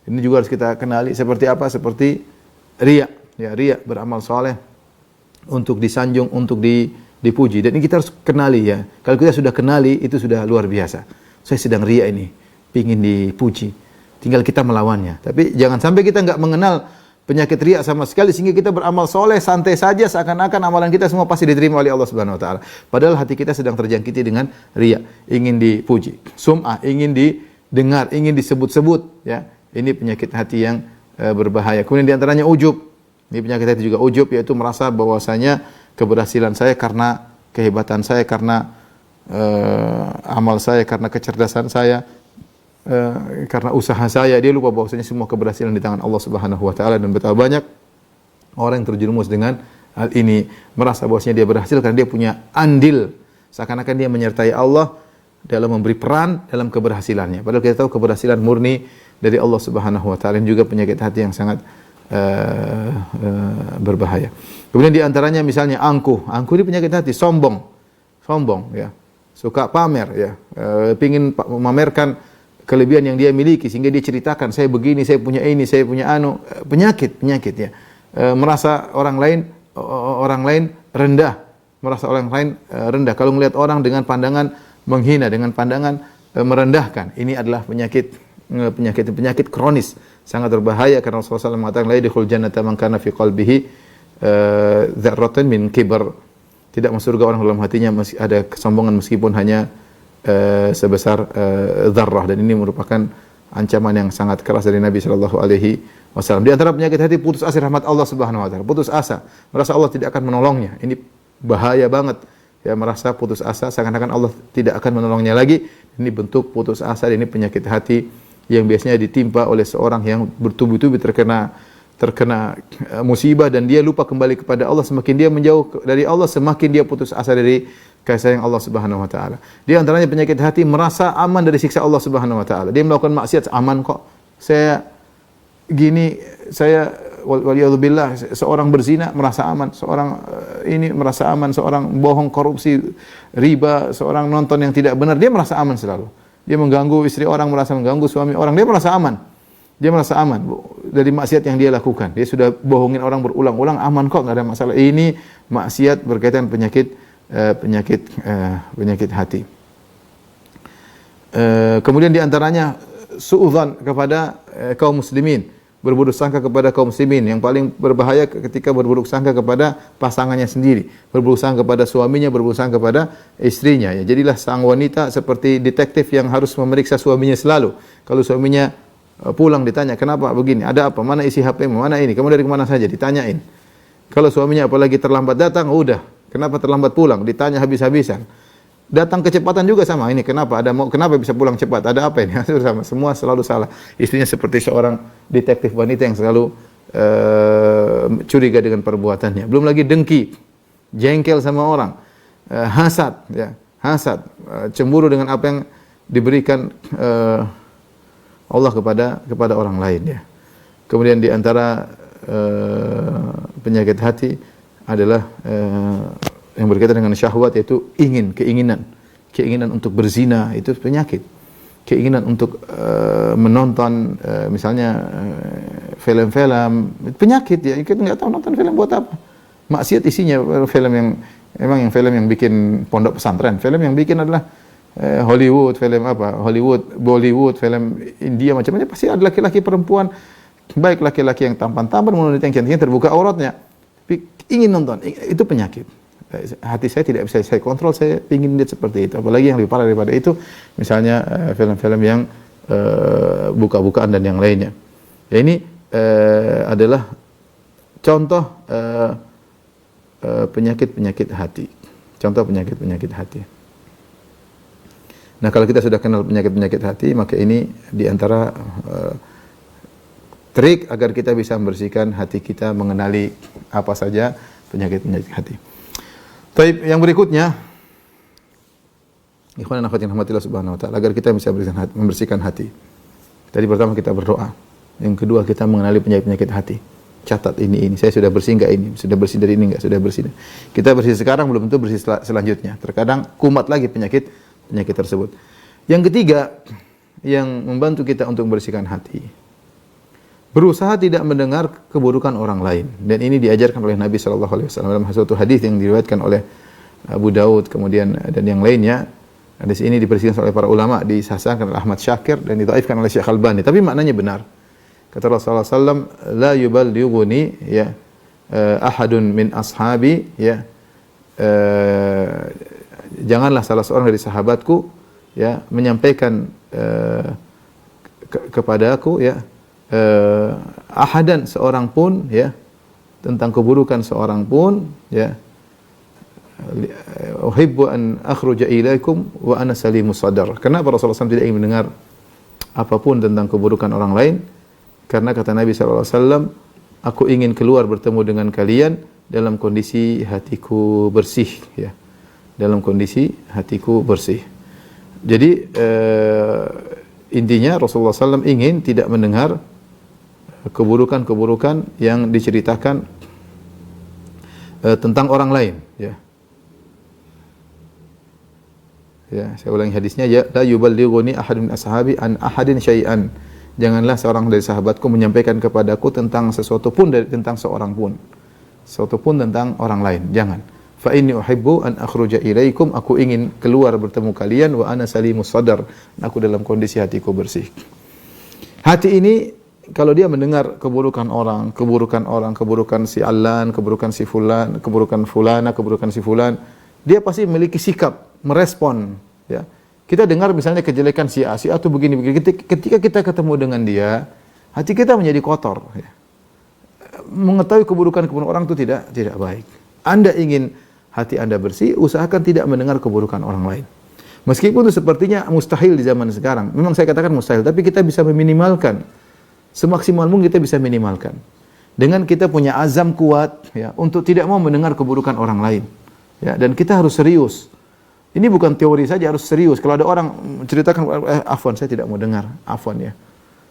Ini juga harus kita kenali seperti apa, seperti riya ya, riya, beramal soleh untuk disanjung, untuk dipuji, dan ini kita harus kenali ya. Kalau kita sudah kenali, itu sudah luar biasa. Saya sedang riya ini, pingin dipuji, tinggal kita melawannya. Tapi jangan sampai kita nggak mengenal penyakit riya sama sekali, sehingga kita beramal soleh santai saja, seakan-akan amalan kita semua pasti diterima oleh Allah Subhanahu wa taala. Padahal hati kita sedang terjangkiti dengan riya, ingin dipuji, sum'ah, ingin didengar, ingin disebut-sebut ya. Ini penyakit hati yang berbahaya. Kemudian diantaranya ujub. Ini penyakit hati juga ujub, yaitu merasa bahwasanya keberhasilan saya karena kehebatan saya, karena amal saya, karena kecerdasan saya, karena usaha saya, dia lupa bahwasanya semua keberhasilan di tangan Allah Subhanahu wa taala. Dan betapa banyak orang yang terjerumus dengan hal ini, merasa bahwasanya dia berhasil karena dia punya andil, seakan-akan dia menyertai Allah dalam memberi peran dalam keberhasilannya. Padahal kita tahu keberhasilan murni dari Allah Subhanahu wa taala, dan juga penyakit hati yang sangat berbahaya. Kemudian di antaranya misalnya angkuh ini penyakit hati, sombong ya, suka pamer ya, pingin memamerkan kelebihan yang dia miliki sehingga dia ceritakan, saya begini, saya punya ini, saya punya penyakit ya. Merasa orang lain rendah, rendah. Kalau melihat orang dengan pandangan menghina, dengan pandangan merendahkan, ini adalah penyakit kronis, sangat berbahaya, karena Rasulullah SAW mengatakan la yadkhul jannata man kana fi qalbihi dzarratun min kibr. Tidak masuk surga orang dalam hatinya masih ada kesombongan meskipun hanya sebesar dzarrah, dan ini merupakan ancaman yang sangat keras dari Nabi sallallahu alaihi wasallam. Di antara penyakit hati, putus asa rahmat Allah Subhanahu wa taala. Putus asa, merasa Allah tidak akan menolongnya. Ini bahaya banget. Ya, merasa putus asa seakan-akan Allah tidak akan menolongnya lagi. Ini bentuk putus asa, ini penyakit hati yang biasanya ditimpa oleh seorang yang bertubi-tubi terkena musibah, dan dia lupa kembali kepada Allah. Semakin dia menjauh dari Allah, semakin dia putus asa dari kasih sayang Allah Subhanahu wa taala. Di antaranya penyakit hati, merasa aman dari siksa Allah Subhanahu wa taala. Dia melakukan maksiat, aman kok. Saya waliyadzubillah, seorang berzina merasa aman, seorang ini merasa aman, seorang bohong, korupsi, riba, seorang nonton yang tidak benar, dia merasa aman selalu. Dia mengganggu istri orang, merasa mengganggu suami orang, dia merasa aman. Dia merasa aman dari maksiat yang dia lakukan. Dia sudah bohongin orang berulang-ulang, aman kok, enggak ada masalah. Ini maksiat berkaitan penyakit hati. Kemudian di antaranya suudzon kepada kaum muslimin, berburuk sangka kepada kaum muslimin. Yang paling berbahaya ketika berburuk sangka kepada pasangannya sendiri, berburuk sangka kepada suaminya, berburuk sangka kepada istrinya. Ya, jadilah sang wanita seperti detektif yang harus memeriksa suaminya selalu. Kalau suaminya pulang ditanya, kenapa begini, ada apa, mana isi HP-mu, mana ini, kamu dari kemana saja, ditanyain. Kalau suaminya apalagi terlambat datang, udah, kenapa terlambat pulang, ditanya habis-habisan. Datang kecepatan juga sama, ini kenapa, kenapa bisa pulang cepat, ada apa ini, sama, semua selalu salah. Istrinya seperti seorang detektif wanita yang selalu curiga dengan perbuatannya. Belum lagi dengki, jengkel sama orang, hasad, cemburu dengan apa yang diberikan Allah kepada orang lain ya. Kemudian di antara penyakit hati adalah yang berkaitan dengan syahwat, yaitu keinginan untuk berzina, itu penyakit. Keinginan untuk menonton misalnya film-film, penyakit ya. Kita enggak tahu nonton film buat apa. Maksiat isinya film yang bikin pondok pesantren, film yang bikin adalah Hollywood, Bollywood, film India, macam-macam. Pasti ada laki-laki, perempuan, baik laki-laki yang tampan-tampan maupun yang cantik terbuka auratnya, tapi ingin nonton, itu penyakit. Hati saya tidak bisa saya kontrol, saya ingin lihat seperti itu. Apalagi yang lebih parah daripada itu, misalnya film-film yang buka-bukaan dan yang lainnya. Ya, ini adalah contoh penyakit hati. Contoh penyakit hati. Nah, kalau kita sudah kenal penyakit hati, maka ini diantara trik agar kita bisa membersihkan hati kita, mengenali apa saja penyakit hati. Baik, yang berikutnya, ikhwan dan akhwat yang rahmatillah subhanahu wa ta'ala, agar kita bisa membersihkan hati. Tadi pertama kita berdoa, yang kedua kita mengenali penyakit hati. Catat ini, saya sudah bersih enggak ini, sudah bersih dari ini enggak, sudah bersih. Kita bersih sekarang, belum tentu bersih selanjutnya. Terkadang kumat lagi penyakit tersebut. Yang ketiga yang membantu kita untuk membersihkan hati, berusaha tidak mendengar keburukan orang lain, dan ini diajarkan oleh Nabi sallallahu alaihi wasallam dalam satu hadis yang diriwayatkan oleh Abu Daud kemudian dan yang lainnya. Hadis ini dipersihkan oleh para ulama, disahihkan oleh Ahmad Syakir dan didhaifkan oleh Syekh Albani, tapi maknanya benar. Kata Rasulullah sallallahu alaihi wasallam, la yuballighuni ya ahadun min ashabi ya, janganlah salah seorang dari sahabatku ya menyampaikan kepada aku ya ahadan, seorang pun ya, tentang keburukan seorang pun ya, uhibbu an akhruja ilaikum wa ana salimus sadar. Kenapa Rasulullah SAW tidak ingin mendengar apapun tentang keburukan orang lain, karena kata Nabi SAW, aku ingin keluar bertemu dengan kalian dalam kondisi hatiku bersih, ya, dalam kondisi hatiku bersih. Jadi intinya Rasulullah SAW ingin tidak mendengar keburukan-keburukan yang diceritakan tentang orang lain, ya. Ya, saya ulangi hadisnya, ya, la yuballighuni ahadun min ashabi an ahadin syai'an. Janganlah seorang dari sahabatku menyampaikan kepadaku tentang sesuatu pun tentang seorang pun. Sesuatu pun tentang orang lain, jangan. Fa inni uhibbu an akhruja ilaikum, aku ingin keluar bertemu kalian wa ana salimus sadar, aku dalam kondisi hatiku bersih. Hati ini kalau dia mendengar keburukan orang, keburukan si Alan, keburukan si fulan, keburukan fulana, keburukan si fulan, dia pasti memiliki sikap merespon, ya. Kita dengar misalnya kejelekan si A tuh begini. Ketika kita ketemu dengan dia, hati kita menjadi kotor, ya. Mengetahui keburukan orang itu tidak baik. Anda ingin hati Anda bersih, usahakan tidak mendengar keburukan orang lain. Meskipun itu sepertinya mustahil di zaman sekarang. Memang saya katakan mustahil, tapi kita bisa meminimalkan. Semaksimal mungkin kita bisa minimalkan. Dengan kita punya azam kuat, ya, untuk tidak mau mendengar keburukan orang lain. Ya, dan kita harus serius. Ini bukan teori saja, harus serius. Kalau ada orang menceritakan, afwan, saya tidak mau dengar. Afwan, ya.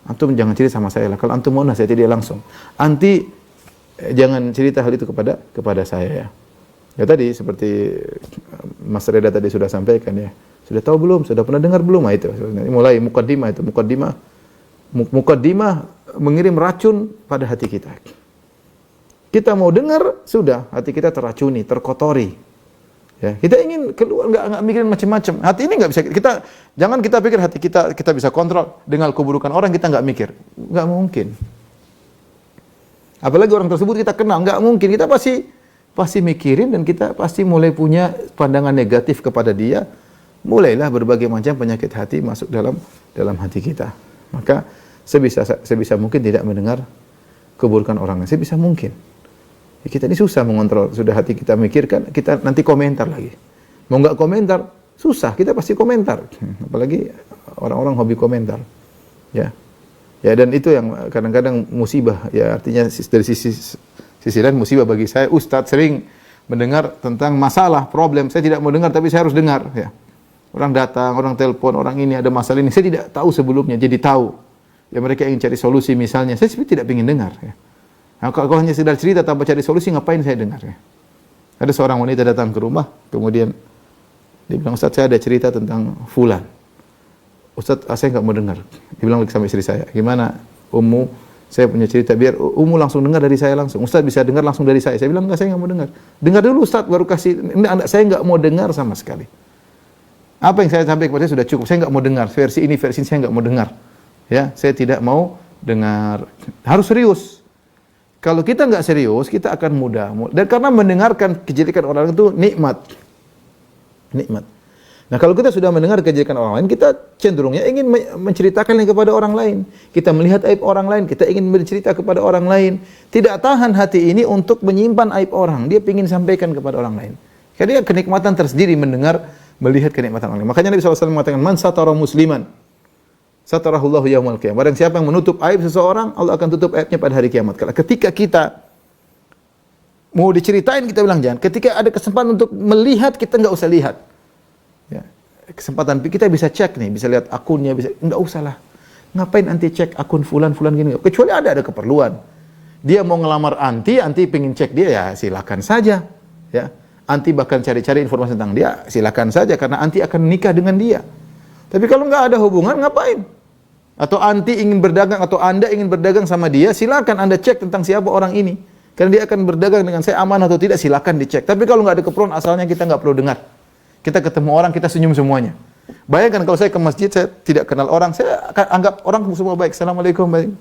Antum jangan cerita sama saya lah. Kalau antum mau nasihat dia langsung. Anti jangan cerita hal itu kepada saya, ya. Ya tadi seperti Mas Reda tadi sudah sampaikan, ya. Sudah tahu belum? Sudah pernah dengar belum? Nah, itu. Mulai mukaddimah itu. Mukaddimah mengirim racun pada hati kita. Kita mau dengar, sudah hati kita teracuni, terkotori. Ya, kita ingin keluar, nggak mikirin macam-macam. Hati ini nggak bisa jangan kita pikir hati kita bisa kontrol dengan keburukan orang, kita nggak mikir, nggak mungkin. Apalagi orang tersebut kita kenal, nggak mungkin. Kita pasti mikirin dan kita pasti mulai punya pandangan negatif kepada dia. Mulailah berbagai macam penyakit hati masuk dalam hati kita. Maka sebisa mungkin tidak mendengar keburukan orang lain. Sebisa mungkin. Kita ini susah mengontrol. Sudah hati kita mikirkan, kita nanti komentar lagi. Mau nggak komentar, susah. Kita pasti komentar. Apalagi orang-orang hobi komentar. Ya, ya, dan itu yang kadang-kadang musibah. Ya, artinya dari sisi lain musibah bagi saya. Ustadz sering mendengar tentang masalah, problem. Saya tidak mau dengar, tapi saya harus dengar. Ya. Orang datang, orang telepon, orang ini ada masalah ini. Saya tidak tahu sebelumnya, jadi tahu. Ya, mereka ingin cari solusi misalnya. Saya sebenarnya tidak ingin dengar. Ya. Nah, kalau hanya sekedar cerita tanpa cari solusi, ngapain saya dengar, ya? Ada seorang wanita datang ke rumah, kemudian dia bilang, Ustaz, saya ada cerita tentang fulan. Ustaz, saya nggak mau dengar. Dia bilang sama istri saya, gimana Ummu, saya punya cerita, biar Ummu langsung dengar dari saya langsung. Ustaz bisa dengar langsung dari saya. Saya bilang, enggak, saya nggak mau dengar. Dengar dulu Ustaz, baru kasih. Anak saya nggak mau dengar sama sekali. Apa yang saya sampaikan kepada saya sudah cukup. Saya nggak mau dengar versi ini saya nggak mau dengar. Ya, saya tidak mau dengar. Harus serius. Kalau kita nggak serius, kita akan mudah. Dan karena mendengarkan kejelekan orang itu nikmat. Nah, kalau kita sudah mendengar kejelekan orang lain, kita cenderungnya ingin menceritakannya kepada orang lain. Kita melihat aib orang lain, kita ingin bercerita kepada orang lain. Tidak tahan hati ini untuk menyimpan aib orang. Dia ingin sampaikan kepada orang lain. Karena dia kenikmatan tersendiri melihat kenikmatan orang lain. Makanya Nabi SAW mengatakan, man satara musliman satarahullahu yaumal qiyamah. Barang siapa yang menutup aib seseorang, Allah akan tutup aibnya pada hari kiamat. Ketika kita mau diceritain, kita bilang jangan. Ketika ada kesempatan untuk melihat, kita nggak usah lihat. Ya. Kesempatan kita bisa cek nih, bisa lihat akunnya, bisa nggak usah lah. Ngapain anti cek akun fulan gini? Kecuali ada keperluan. Dia mau ngelamar anti pengen cek dia, ya silakan saja. Ya. Anti bahkan cari-cari informasi tentang dia, silakan saja karena anti akan nikah dengan dia. Tapi kalau nggak ada hubungan, ngapain? Atau anti ingin berdagang, atau Anda ingin berdagang sama dia, silakan Anda cek tentang siapa orang ini. Karena dia akan berdagang dengan saya aman atau tidak, silakan dicek. Tapi kalau nggak ada keperluan, asalnya kita nggak perlu dengar. Kita ketemu orang, kita senyum semuanya. Bayangkan kalau saya ke masjid, saya tidak kenal orang, saya akan anggap orang semua baik. Assalamualaikum, baik.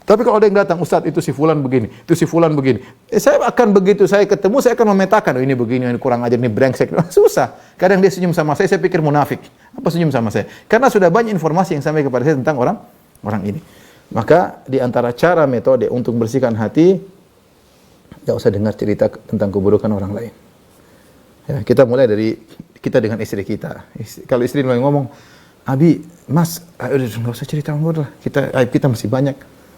Tapi kalau ada yang datang, Ustaz itu si fulan begini, itu si fulan begini. Saya akan begitu saya ketemu, saya akan memetakan, oh ini begini, ini kurang ajar, ini brengsek. Susah. Kadang dia senyum sama saya pikir munafik. Apa senyum sama saya? Karena sudah banyak informasi yang sampai kepada saya tentang orang ini. Maka di antara cara metode untuk bersihkan hati, enggak usah dengar cerita tentang keburukan orang lain. Ya, kita mulai dari kita dengan istri kita. Kalau istri mulai ngomong, Abi, Mas, udah nggak usah cerita udah. Aib kita masih banyak.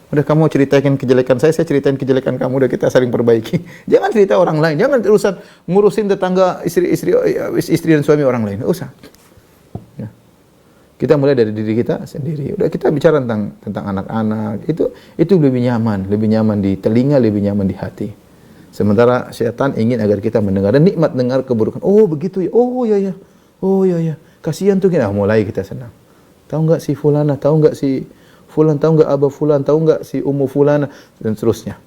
Udah kamu ceritakan kejelekan saya ceritain kejelekan kamu. Udah kita saling perbaiki. Jangan cerita orang lain. Jangan urusan ngurusin tetangga istri dan suami orang lain. Nggak usah. Ya. Kita mulai dari diri kita sendiri. Udah kita bicara tentang anak-anak. Itu lebih nyaman di telinga, lebih nyaman di hati. Sementara syaitan ingin agar kita mendengar dan nikmat dengar keburukan. Oh begitu ya. Oh ya. Oh ya. Kasihan tuh kita. Mulai kita senang. Tahu nggak si fulana? Tahu nggak si fulan? Tahu nggak abah fulan? Tahu nggak si ummu fulana? Dan seterusnya.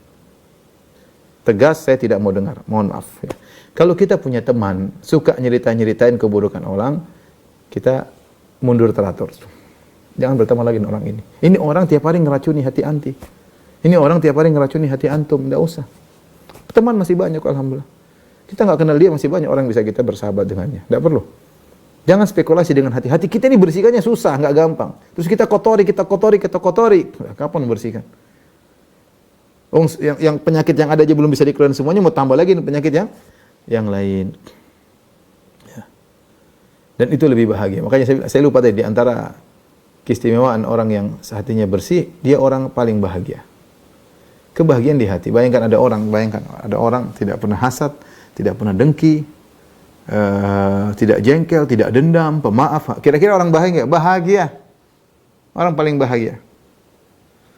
Tegas, saya tidak mau dengar. Mohon maaf. Ya. Kalau kita punya teman suka nyeritain keburukan orang, kita mundur teratur. Jangan berteman lagi dengan orang ini. Ini orang tiap hari ngeracuni hati anti. Ini orang tiap hari ngeracuni hati antum. Nggak usah. Teman masih banyak, alhamdulillah. Kita nggak kenal dia, masih banyak orang bisa kita bersahabat dengannya. Nggak perlu. Jangan spekulasi dengan hati-hati. Kita ini bersihkannya susah, nggak gampang. Terus kita kotori. Kapan bersihkan? Yang penyakit yang ada aja belum bisa dikeluarkan semuanya, mau tambah lagi penyakit yang lain. Ya. Dan itu lebih bahagia. Makanya saya lupa tadi, di antara keistimewaan orang yang hatinya bersih, dia orang paling bahagia. Kebahagiaan di hati. Bayangkan ada orang tidak pernah hasad, tidak pernah dengki, tidak jengkel, tidak dendam, pemaaf. Kira-kira orang bahagia? Bahagia. Orang paling bahagia.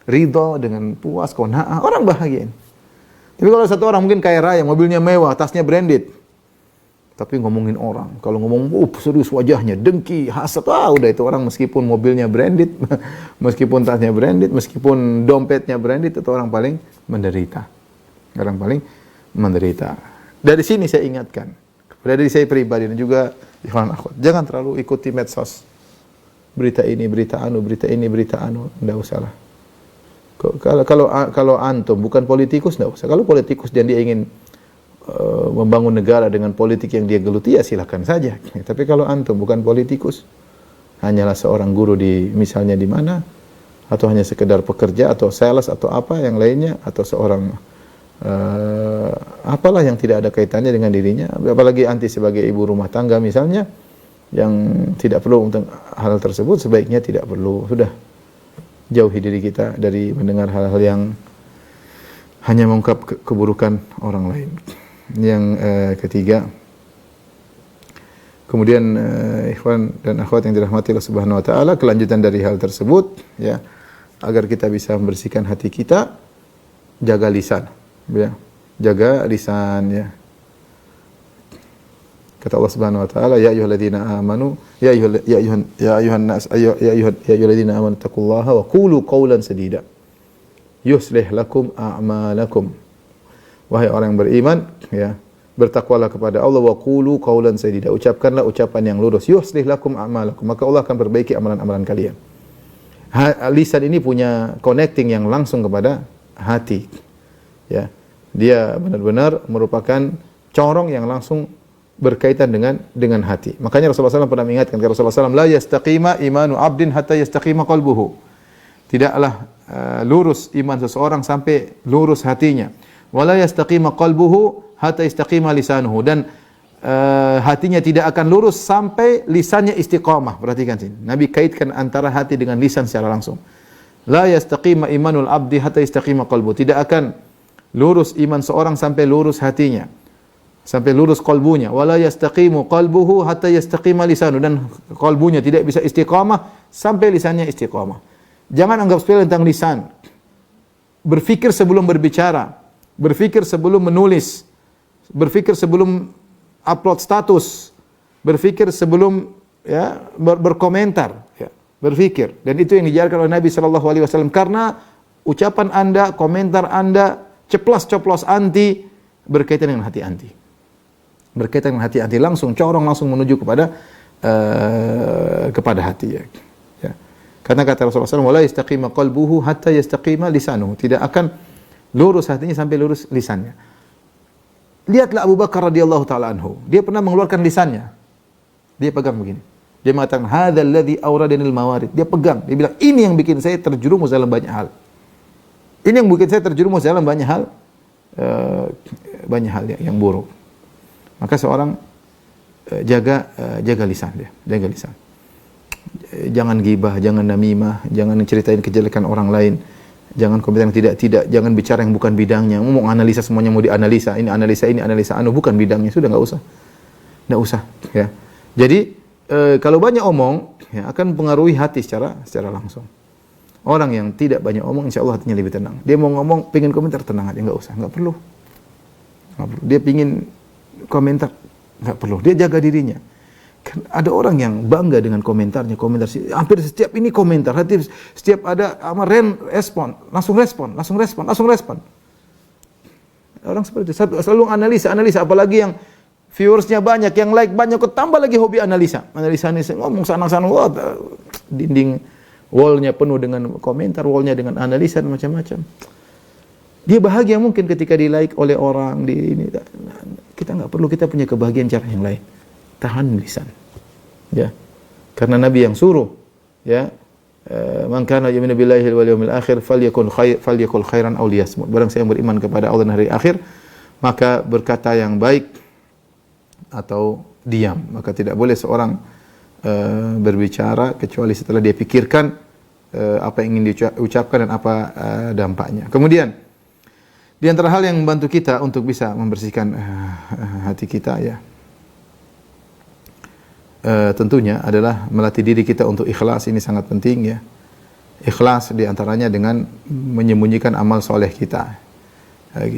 Ridho dengan puas, qanaah, orang bahagia. Tapi kalau satu orang mungkin kaya raya, mobilnya mewah, tasnya branded, tapi ngomongin orang, kalau ngomong serius wajahnya, dengki, hasad, udah itu orang meskipun mobilnya branded, meskipun tasnya branded, meskipun dompetnya branded, itu orang paling menderita. Orang paling menderita. Dari sini saya ingatkan, dari saya pribadi dan juga ikhwan akhwat, jangan terlalu ikuti medsos. Berita ini, berita anu, enggak usah lah. Kalau antum bukan politikus, enggak usah. Kalau politikus dan dia ingin membangun negara dengan politik yang dia geluti, ya silakan saja. Tapi kalau antum bukan politikus, hanyalah seorang guru misalnya di mana, atau hanya sekedar pekerja atau sales atau apa yang lainnya, atau seorang apalah yang tidak ada kaitannya dengan dirinya, apalagi anti sebagai ibu rumah tangga misalnya, yang tidak perlu untuk hal tersebut, sebaiknya tidak perlu. Sudah, jauhi diri kita dari mendengar hal-hal yang hanya mengungkap keburukan orang lain. Yang ketiga, kemudian ikhwan dan akhwat yang dirahmati Allah Subhanahu wa taala, kelanjutan dari hal tersebut ya, agar kita bisa membersihkan hati kita, jaga lisan. Ya, jaga lisan ya. Kata Allah Subhanahu wa taala, ya ayyuhalladzina amanu ya ayyuhan nas ya ayyuhalladzina amanu taqullaha wa qulu qawlan sadida yuslih lakum a'malakum. Wahai orang yang beriman ya, bertakwalah kepada Allah, wa qulu qawlan sadida, ucapkanlah ucapan yang lurus, yuslih lakum a'malakum, maka Allah akan perbaiki amalan-amalan kalian. Lisan ini punya connecting yang langsung kepada hati. Ya, dia benar-benar merupakan corong yang langsung berkaitan dengan hati. Makanya Rasulullah SAW pernah mengingatkan, Rasulullah SAW, la yastaqima imanu abdin hatta yastaqima qalbuhu. Tidaklah lurus iman seseorang sampai lurus hatinya. Wala yastaqima qalbuhu hatta yastaqima lisanuhu. Dan hatinya tidak akan lurus sampai lisannya istiqamah. Perhatikan sini. Nabi kaitkan antara hati dengan lisan secara langsung. La yastaqima imanul abdi hatta yastaqima qalbuhu. Tidak akan lurus iman seorang sampai lurus hatinya, sampai lurus qalbunya. Wala yastaqimu qalbuhu hatta yastaqima lisanu, dan qalbunya tidak bisa istiqamah sampai lisannya istiqamah. Jangan anggap sepele tentang lisan. Berfikir sebelum berbicara, berfikir sebelum menulis, berfikir sebelum upload status, berfikir sebelum ya berkomentar, ya, berfikir. Dan itu yang diajarkan oleh Nabi sallallahu alaihi wasallam, karena ucapan Anda, komentar Anda, ceplas-ceplos anti berkaitan dengan hati anti. Berkaitan dengan hati anti, langsung corong, langsung menuju kepada hati ya. Ya. Karena kata Rasulullah SAW, wala yastaqima qalbuhu hatta yastaqima lisanuhu. Tidak akan lurus hatinya sampai lurus lisannya. Lihatlah Abu Bakar radhiyallahu taala anhu. Dia pernah mengeluarkan lisannya. Dia pegang begini. Dia mengatakan, hadzal ladzi awradanil mawarid. Dia pegang, dia bilang, ini yang bikin saya terjerumus dalam banyak hal. Ini yang bikin saya terjerumus dalam banyak hal yang buruk. Maka seorang jaga lisan dia, jaga lisan. jangan gibah, jangan namimah, jangan ceritain kejelekan orang lain, jangan komentar yang tidak-tidak, jangan bicara yang bukan bidangnya. Mau analisa semuanya mau dianalisa, ini analisa anu bukan bidangnya, sudah enggak usah, ya. Jadi kalau banyak omong, ya, akan mempengaruhi hati secara langsung. Orang yang tidak banyak omong, insya Allah hatinya lebih tenang. Dia mau ngomong, pengen komentar, tenang aja, enggak perlu. Dia pingin komentar, enggak perlu. Dia jaga dirinya. Kan ada orang yang bangga dengan komentarnya, hampir setiap ini komentar, setiap ada respon. Orang seperti itu selalu analisa, apalagi yang viewersnya banyak, yang like banyak, tambah lagi hobi analisa, ngomong sana-sana, wah, dinding wallnya penuh dengan komentar, wallnya dengan analisa dan macam-macam. Dia bahagia mungkin ketika di like oleh orang di ini. Kita nggak perlu, kita punya kebahagiaan cara yang lain. Tahan lisan, ya, karena Nabi yang suruh, ya, man kana yu'minu billahi wal yawmil akhir falyakul khairan aw liyasmut. Barang siapa yang beriman kepada Allah dan hari akhir, maka berkata yang baik atau diam. Maka tidak boleh seorang berbicara kecuali setelah dia pikirkan apa yang ingin diucapkan dan apa dampaknya. Kemudian di antara hal yang membantu kita untuk bisa membersihkan hati kita, ya, tentunya adalah melatih diri kita untuk ikhlas. Ini sangat penting, ya. Ikhlas diantaranya dengan menyembunyikan amal soleh kita,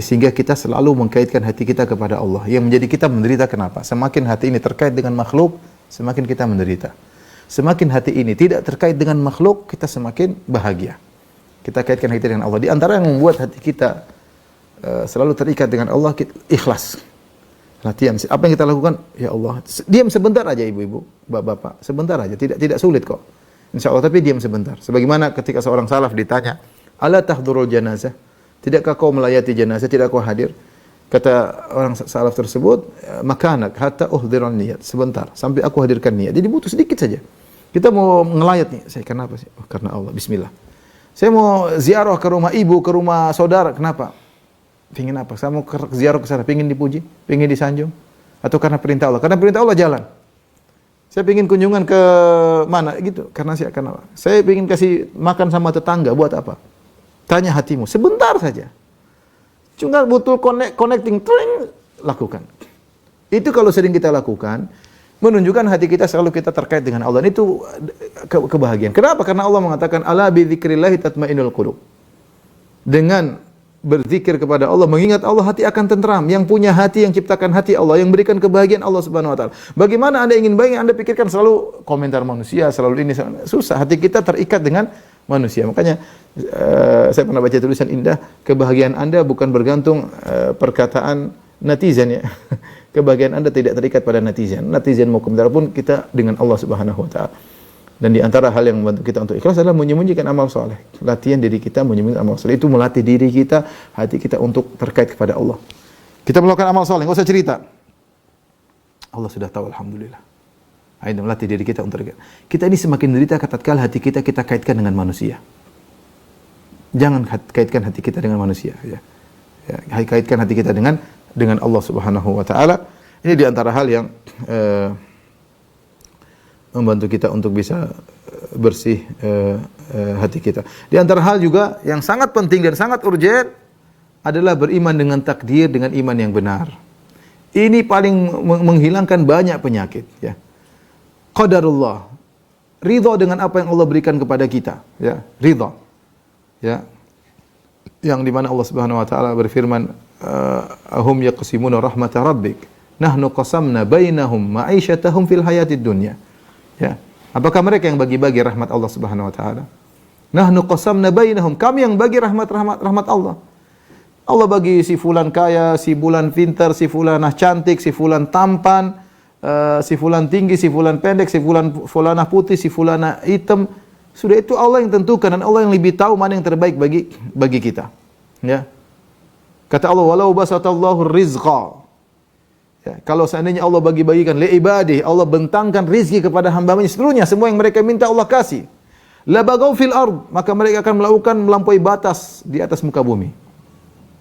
sehingga kita selalu mengkaitkan hati kita kepada Allah. Yang menjadi kita menderita kenapa? Semakin hati ini terkait dengan makhluk, semakin kita menderita. Semakin hati ini tidak terkait dengan makhluk, kita semakin bahagia. Kita kaitkan hati dengan Allah. Di antara yang membuat hati kita selalu terikat dengan Allah, ikhlas. Latihan. Apa yang kita lakukan? Ya Allah, diam sebentar aja ibu-ibu, bapak-bapak, sebentar aja, tidak sulit kok. Insya Allah, tapi diam sebentar. Sebagaimana ketika seorang salaf ditanya, ala tahdurul janazah? Tidakkah kau melayati jenazah? Tidak kau hadir? Kata orang salaf tersebut, makanak hatta uhdhiran niat. Sebentar, sampai aku hadirkan niat. Jadi butuh sedikit saja. Kita mau ngelayat nih. Saya kenapa sih? Oh, karena Allah. Bismillah. Saya mau ziarah ke rumah ibu, ke rumah saudara. Kenapa? Pingin apa? Saya mau ziarah ke sana, pingin dipuji, pingin disanjung, atau karena perintah Allah? Karena perintah Allah jalan. Saya pingin kunjungan ke mana gitu, karena saya pingin kasih makan sama tetangga, buat apa? Tanya hatimu, sebentar saja. Cuma butuh connecting, lakukan. Itu kalau sering kita lakukan, menunjukkan hati kita selalu kita terkait dengan Allah. Itu kebahagiaan. Kenapa? Karena Allah mengatakan, ala bi dzikrillahi tatma'innul qulub. Dengan berzikir kepada Allah, mengingat Allah, hati akan tenteram. Yang punya hati, yang ciptakan hati Allah, yang berikan kebahagiaan Allah Subhanahu wa taala. Bagaimana Anda ingin bahagia, Anda pikirkan selalu komentar manusia, selalu ini, susah. Hati kita terikat dengan manusia. Makanya saya pernah baca tulisan indah, kebahagiaan Anda bukan bergantung perkataan netizen, ya. Kebahagiaan Anda tidak terikat pada netizen. Netizen mau komentar pun, kita dengan Allah Subhanahu wa taala. Dan di antara hal yang membantu kita untuk ikhlas adalah menyembunyikan amal soleh. Latihan diri kita menyembunyikan amal soleh. Itu melatih diri kita, hati kita untuk terkait kepada Allah. Kita melakukan amal soleh, enggak usah cerita. Allah sudah tahu, alhamdulillah. Ayo melatih diri kita untuk terkait. Kita ini semakin menderita tatkala hati kita kaitkan dengan manusia. Jangan kaitkan hati kita dengan manusia, ya. Kaitkan hati kita dengan Allah Subhanahu wa taala. Ini di antara hal yang membantu kita untuk bisa bersih hati kita. Di antara hal juga yang sangat penting dan sangat urgent adalah beriman dengan takdir, dengan iman yang benar. Ini paling menghilangkan banyak penyakit, ya. Qadarullah, ridha dengan apa yang Allah berikan kepada kita, ya, ridha, ya. Yang di mana Allah Subhanahu wa taala berfirman, ahum yaqsimuna rahmata rabbik, nahnu qasamna bainahum ma'isyatahum fil hayatid dunya. Ya, apakah mereka yang bagi-bagi rahmat Allah Subhanahu wa taala? Nahnu qasamna bainahum, kami yang bagi rahmat Allah. Allah bagi si fulan kaya, si fulan pintar, si fulanah cantik, si fulan tampan, si fulan tinggi, si fulan pendek, si fulanah putih, si fulanah hitam. Sudah itu Allah yang tentukan, dan Allah yang lebih tahu mana yang terbaik bagi kita. Ya. Kata Allah, walau basatallahu rizqa. Ya, kalau seandainya Allah bagi-bagikan li ibadihi, Allah bentangkan rizki kepada hamba-Nya seluruhnya, semua yang mereka minta Allah kasih. La bagaw fil ard, maka mereka akan melampaui batas di atas muka bumi.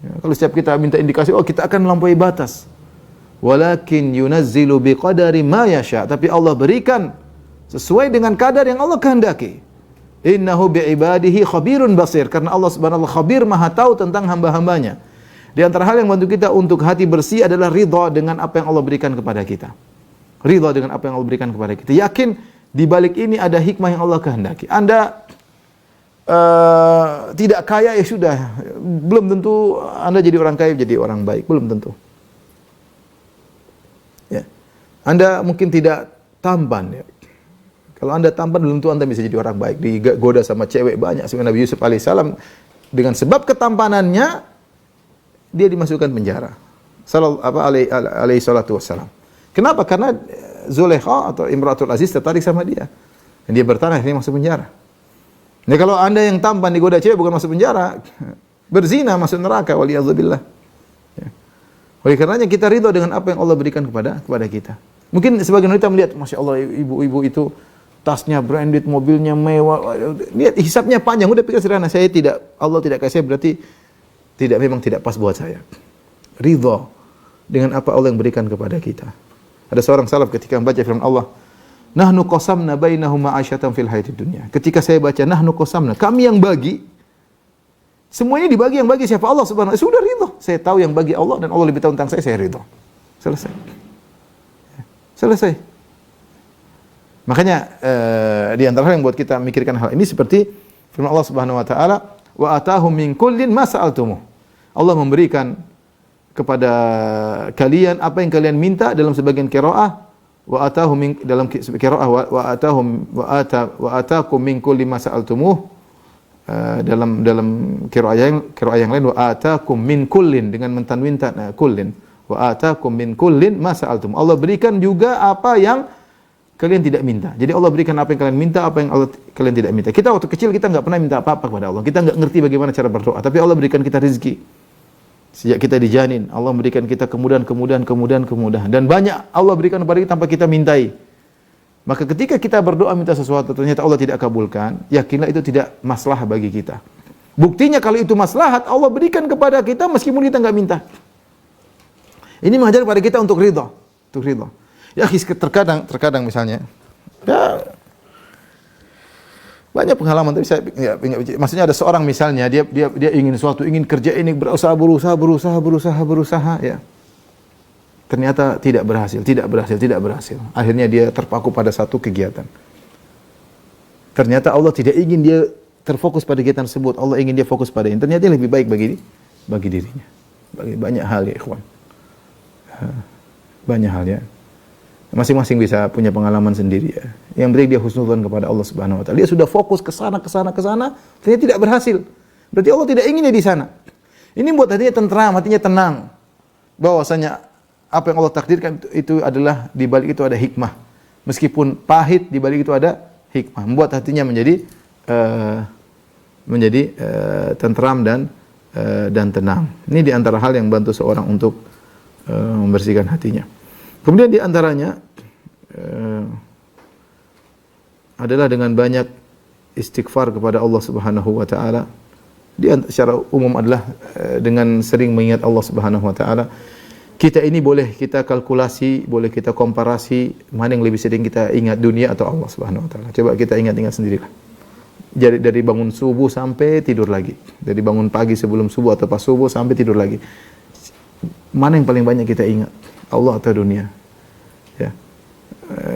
Ya, kalau setiap kita minta indikasi, oh kita akan melampaui batas. Walakin yunazzilu biqadari ma yasha, tapi Allah berikan sesuai dengan kadar yang Allah kehendaki. Innahu bi'ibadihi khabirun basir, karena Allah Subhanahu wa ta'ala khabir, maha tahu tentang hamba-hambanya. Di antara hal yang membantu kita untuk hati bersih adalah ridha dengan apa yang Allah berikan kepada kita. Ridha dengan apa yang Allah berikan kepada kita. Yakin di balik ini ada hikmah yang Allah kehendaki. Anda tidak kaya, ya sudah, belum tentu Anda jadi orang kaya, jadi orang baik, belum tentu. Ya. Anda mungkin tidak tampan, ya. Kalau Anda tampan, belum tentu Anda bisa jadi orang baik. Digoda sama cewek banyak, seperti Nabi Yusuf alaihissalam, dengan sebab ketampanannya dia dimasukkan penjara. Alaihi salatu wassalam. Kenapa? Karena Zulekha atau Imratul Aziz tertarik sama dia. Dan dia bertanah, ini masuk penjara. Nah, kalau Anda yang tampan digoda cewek, bukan masuk penjara, berzina, masuk neraka, waliyadzubillah. Ya. Oleh karenanya kita ridha dengan apa yang Allah berikan kepada kita. Mungkin sebagian kita melihat, Masya Allah, ibu-ibu itu tasnya branded, mobilnya mewah, lihat hisapnya panjang, udah pikir sederhana. Allah tidak kasih, berarti memang tidak pas buat saya. Ridha dengan apa Allah yang berikan kepada kita. Ada seorang salaf ketika membaca firman Allah, nahnu qasamna bainahum ma'asyatan fil hayatid dunya. Ketika saya baca nahnu qasamna, kami yang bagi, semuanya dibagi, yang bagi siapa? Allah Subhanahu wa ta'ala. Sudah ridha. Saya tahu yang bagi Allah dan Allah lebih tahu tentang saya ridha. Selesai. Makanya di antara hal yang buat kita mikirkan hal ini seperti firman Allah Subhanahu wa taala, wa atahum min kullin ma sa'altumuh. Allah memberikan kepada kalian apa yang kalian minta. Dalam sebagian qiraah wa atahum min, dalam qiraah wa atakum min kulli ma sa'altumuh. Dalam qiraah yang lain wa atakum min kullin, dengan mentanwinkan kullin, wa atakum min kullin ma sa'altum. Allah berikan juga apa yang kalian tidak minta. Jadi Allah berikan apa yang kalian minta, apa yang kalian tidak minta. Kita waktu kecil kita enggak pernah minta apa-apa kepada Allah. Kita enggak ngerti bagaimana cara berdoa, tapi Allah berikan kita rezeki. Sejak kita dijanin, Allah memberikan kita kemudahan. Dan banyak Allah berikan kepada kita tanpa kita mintai. Maka ketika kita berdoa minta sesuatu, ternyata Allah tidak kabulkan, yakinlah itu tidak masalah bagi kita. Buktinya kalau itu maslahat, Allah berikan kepada kita meskipun kita enggak minta. Ini mengajar kepada kita untuk ridha. Ya, terkadang misalnya, ya, banyak pengalaman. Tapi saya, maksudnya ada seorang misalnya dia ingin sesuatu, ingin kerja ini, berusaha, ya. Ternyata tidak berhasil. Akhirnya dia terpaku pada satu kegiatan. Ternyata Allah tidak ingin dia terfokus pada kegiatan tersebut. Allah ingin dia fokus pada ini. Ternyata lebih baik bagi dirinya. Bagi banyak hal, ya ikhwan. Banyak hal, ya. Masing-masing bisa punya pengalaman sendiri, ya. Yang penting dia husnudzon kepada Allah Subhanahu wa taala. Dia sudah fokus ke sana, ternyata tidak berhasil. Berarti Allah tidak ingin dia di sana. Ini buat hatinya tentram, hatinya tenang. Bahwasanya apa yang Allah takdirkan itu adalah, di balik itu ada hikmah. Meskipun pahit, di balik itu ada hikmah. Membuat hatinya menjadi tentram dan tenang. Ini di antara hal yang bantu seorang untuk membersihkan hatinya. Kemudian di antaranya adalah dengan banyak istighfar kepada Allah Subhanahu wa taala. Secara umum adalah dengan sering mengingat Allah Subhanahu wa taala. Kita ini boleh kita kalkulasi, boleh kita komparasi mana yang lebih sering kita ingat, dunia atau Allah Subhanahu wa taala. Coba kita ingat-ingat sendirilah. Jadi dari bangun subuh sampai tidur lagi. Dari bangun pagi sebelum subuh atau pas subuh sampai tidur lagi. Mana yang paling banyak kita ingat? Allah atau dunia? Ya.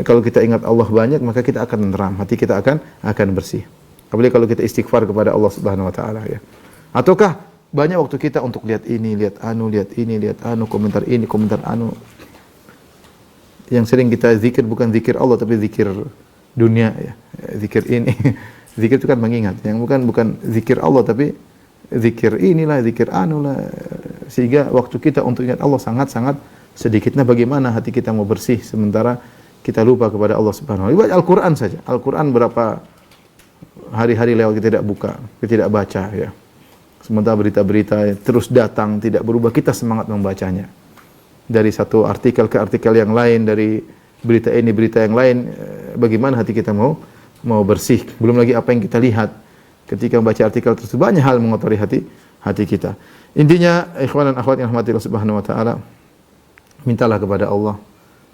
Kalau kita ingat Allah banyak, maka kita akan tenteram, hati kita akan bersih. Apalagi kalau kita istighfar kepada Allah Subhanahu wa taala, ya. Ataukah banyak waktu kita untuk lihat ini, lihat anu, komentar ini, komentar anu. Yang sering kita zikir bukan zikir Allah tapi zikir dunia, ya. Zikir ini. Zikir itu kan mengingat, yang bukan zikir Allah tapi zikir inilah, zikir anulah. Sehingga waktu kita untuk ingat Allah sangat-sangat sedikitnya. Bagaimana hati kita mau bersih sementara kita lupa kepada Allah Subhanahu wa taala. Al-Qur'an saja. Al-Qur'an berapa hari-hari lewat kita tidak buka, kita tidak baca, ya. Sementara berita-berita terus datang tidak berubah, kita semangat membacanya. Dari satu artikel ke artikel yang lain, dari berita ini berita yang lain, bagaimana hati kita mau bersih. Belum lagi apa yang kita lihat ketika membaca artikel tersebut, banyak hal mengotori hati kita. Intinya, ikhwan dan akhwat yang rahmati Allah Subhanahu wa taala, mintalah kepada Allah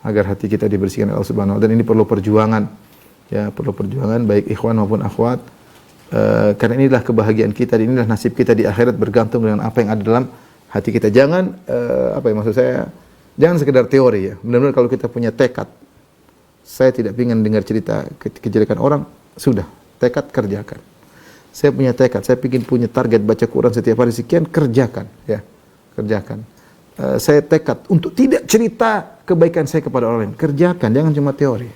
agar hati kita dibersihkan oleh Allah Subhanahu wa taala. Dan ini perlu perjuangan. Ya, perlu perjuangan baik ikhwan maupun akhwat. Karena inilah kebahagiaan kita, inilah nasib kita di akhirat bergantung dengan apa yang ada dalam hati kita. Jangan maksud saya, jangan sekedar teori ya. Benar-benar kalau kita punya tekad, saya tidak ingin dengar cerita kejelekan orang, sudah, tekad kerjakan. Saya punya tekad, saya ingin punya target baca Quran setiap hari sekian, kerjakan ya. Kerjakan. Saya tekad untuk tidak cerita kebaikan saya kepada orang lain, kerjakan, jangan cuma teori.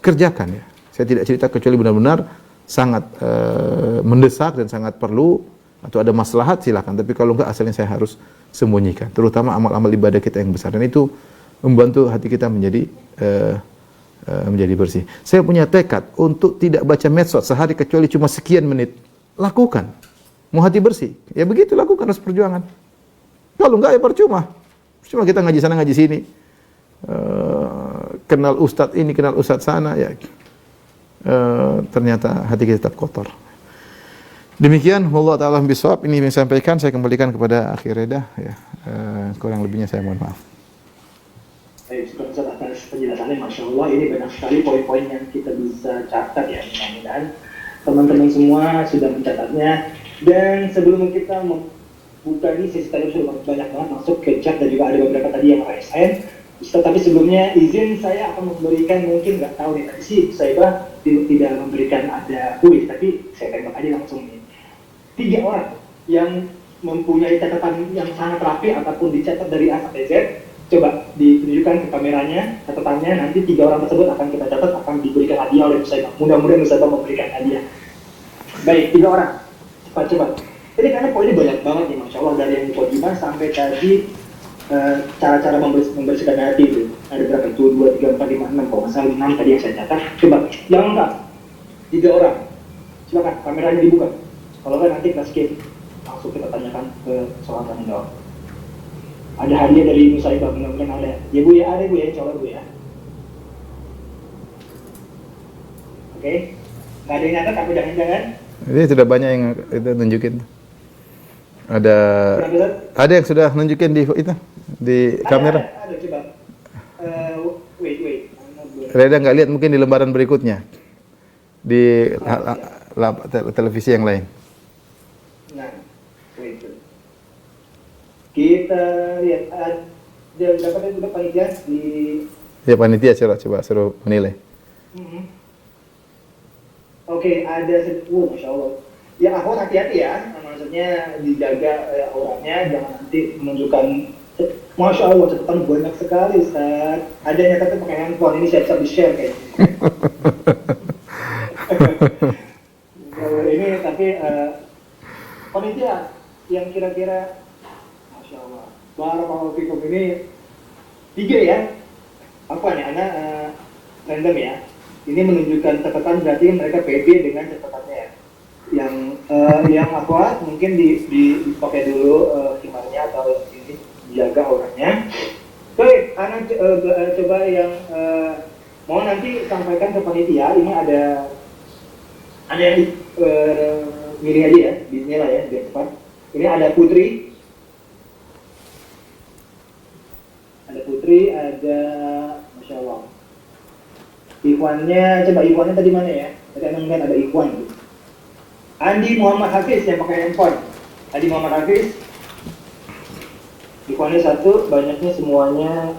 Kerjakan ya. Saya tidak cerita kecuali benar-benar sangat mendesak dan sangat perlu atau ada maslahat, silakan. Tapi kalau enggak, asalnya saya harus sembunyikan. Terutama amal-amal ibadah kita yang besar, dan itu membantu hati kita menjadi bersih. Saya punya tekad untuk tidak baca medsos sehari kecuali cuma sekian menit. Lakukan. Mau hati bersih, ya begitu, lakukan, harus perjuangan. Kalau enggak ya percuma. Cuma kita ngaji sana ngaji sini. Kenal ustadz ini, kenal ustadz sana, ya ternyata hati kita tetap kotor. Demikian, wallahu ta'ala bishawab. Ini yang saya sampaikan, saya kembalikan kepada Akhi Reda ya. Kurang lebihnya saya mohon maaf.
Baik, Ustaz, atas penjelasannya, Masya Allah, ini banyak sekali poin-poin yang kita bisa catat ya. Mudah-mudahan teman-teman semua sudah mencatatnya. Dan sebelum kita membuka ini, sesi tadi sudah banyak banget masuk ke chat, dan juga ada beberapa tadi yang raise hand. Ustaz, tapi sebelumnya izin saya akan memberikan, mungkin nggak tahu nih, tadi sih saya tidak memberikan ada kuis, tapi saya tembak aja langsung nih. 3 orang yang mempunyai catatan yang sangat rapi ataupun dicatat dari A sampai Z, coba ditunjukkan ke kameranya catatannya, nanti 3 orang tersebut akan kita catat, akan diberikan hadiah oleh Ustaz. Mudah-mudahan Ustaz memberikan hadiah. Baik, 3 orang. Cepat coba. Ini karena poinnya banyak banget nih, Masya Allah, dari yang mukadimah sampai tadi cara-cara membersihkan hati itu. Ada berapa itu? 2, 3, 4, 5, 6, kalau nggak salah 6 tadi yang saya catat. Coba, yang lengkap. 3 orang. Silakan, kameranya dibuka. Kalau nggak nanti kita skip. Langsung kita tanyakan ke soal tanggung jawab. Ada hadiah dari Ibu Saibah, mudah-mudahan ada. Ya Bu ya, ada Bu ya, insya Allah Bu ya. Oke. Nggak ada yang nyatet, tapi jangan-jangan.
Ini sudah banyak yang itu nunjukin. Ada yang sudah nunjukin di itu di kamera.
Ada coba. Wait.
Reda nggak lihat, mungkin di lembaran berikutnya di televisi yang lain.
Nah, wait. Kita lihat ada dapat juga panitia di.
Ya, panitia coba suruh menilai.
Oke, ada Masya Allah. Ya, aku hati-hati ya, maksudnya dijaga orangnya, jangan nanti menunjukkan. Masya Allah, catatan banyak sekali, Ustaz. Ada yang nyatakan pakai handphone, ini siap-siap di-share kayaknya. Ini tapi panitia yang kira-kira, Masya Allah, barakallahu fikum, ini 3 ya. Apa nih, Ana random ya. Ini menunjukkan catatan, berarti mereka pede dengan catatannya ya. Yang akurat mungkin dipakai dulu khimarnya atau ini dijaga orangnya. Oke, Ana coba yang mau nanti sampaikan ke panitia. Ini ada yang milih aja ya, bismillah ya, biar cepat. Ini ada Putri, ada Masya Allah. Ikhwannya tadi mana ya? Tadi Anda melihat ada Ikhwan gitu. Andi Muhammad Hafiz yang pakai handphone. Andi Muhammad Hafiz. Ikhwannya 1, banyaknya semuanya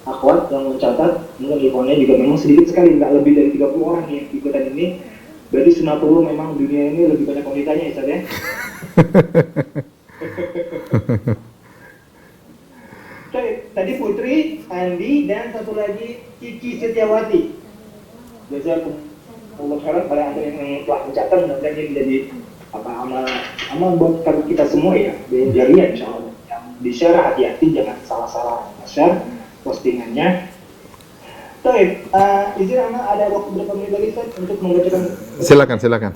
akhwat yang mencatat. Mungkin ikhwannya juga memang sedikit sekali, nggak lebih dari 30 orang yang ikutan ini. Berarti sunatullah, memang dunia ini lebih banyak wanitanya ya, Ustaz ya. Tadi Putri, Andi, dan satu lagi Kiki Setiawati. Jazakumullah khairan pada anda yang telah mencatat, mudah-mudahan ini menjadi amal buat kita semua ya, jariah insya Allah. Yang di-share hati-hati, jangan salah-salah share postingannya. Baik, izin Ana ada waktu berapa menit lagi Ustaz untuk membacakan?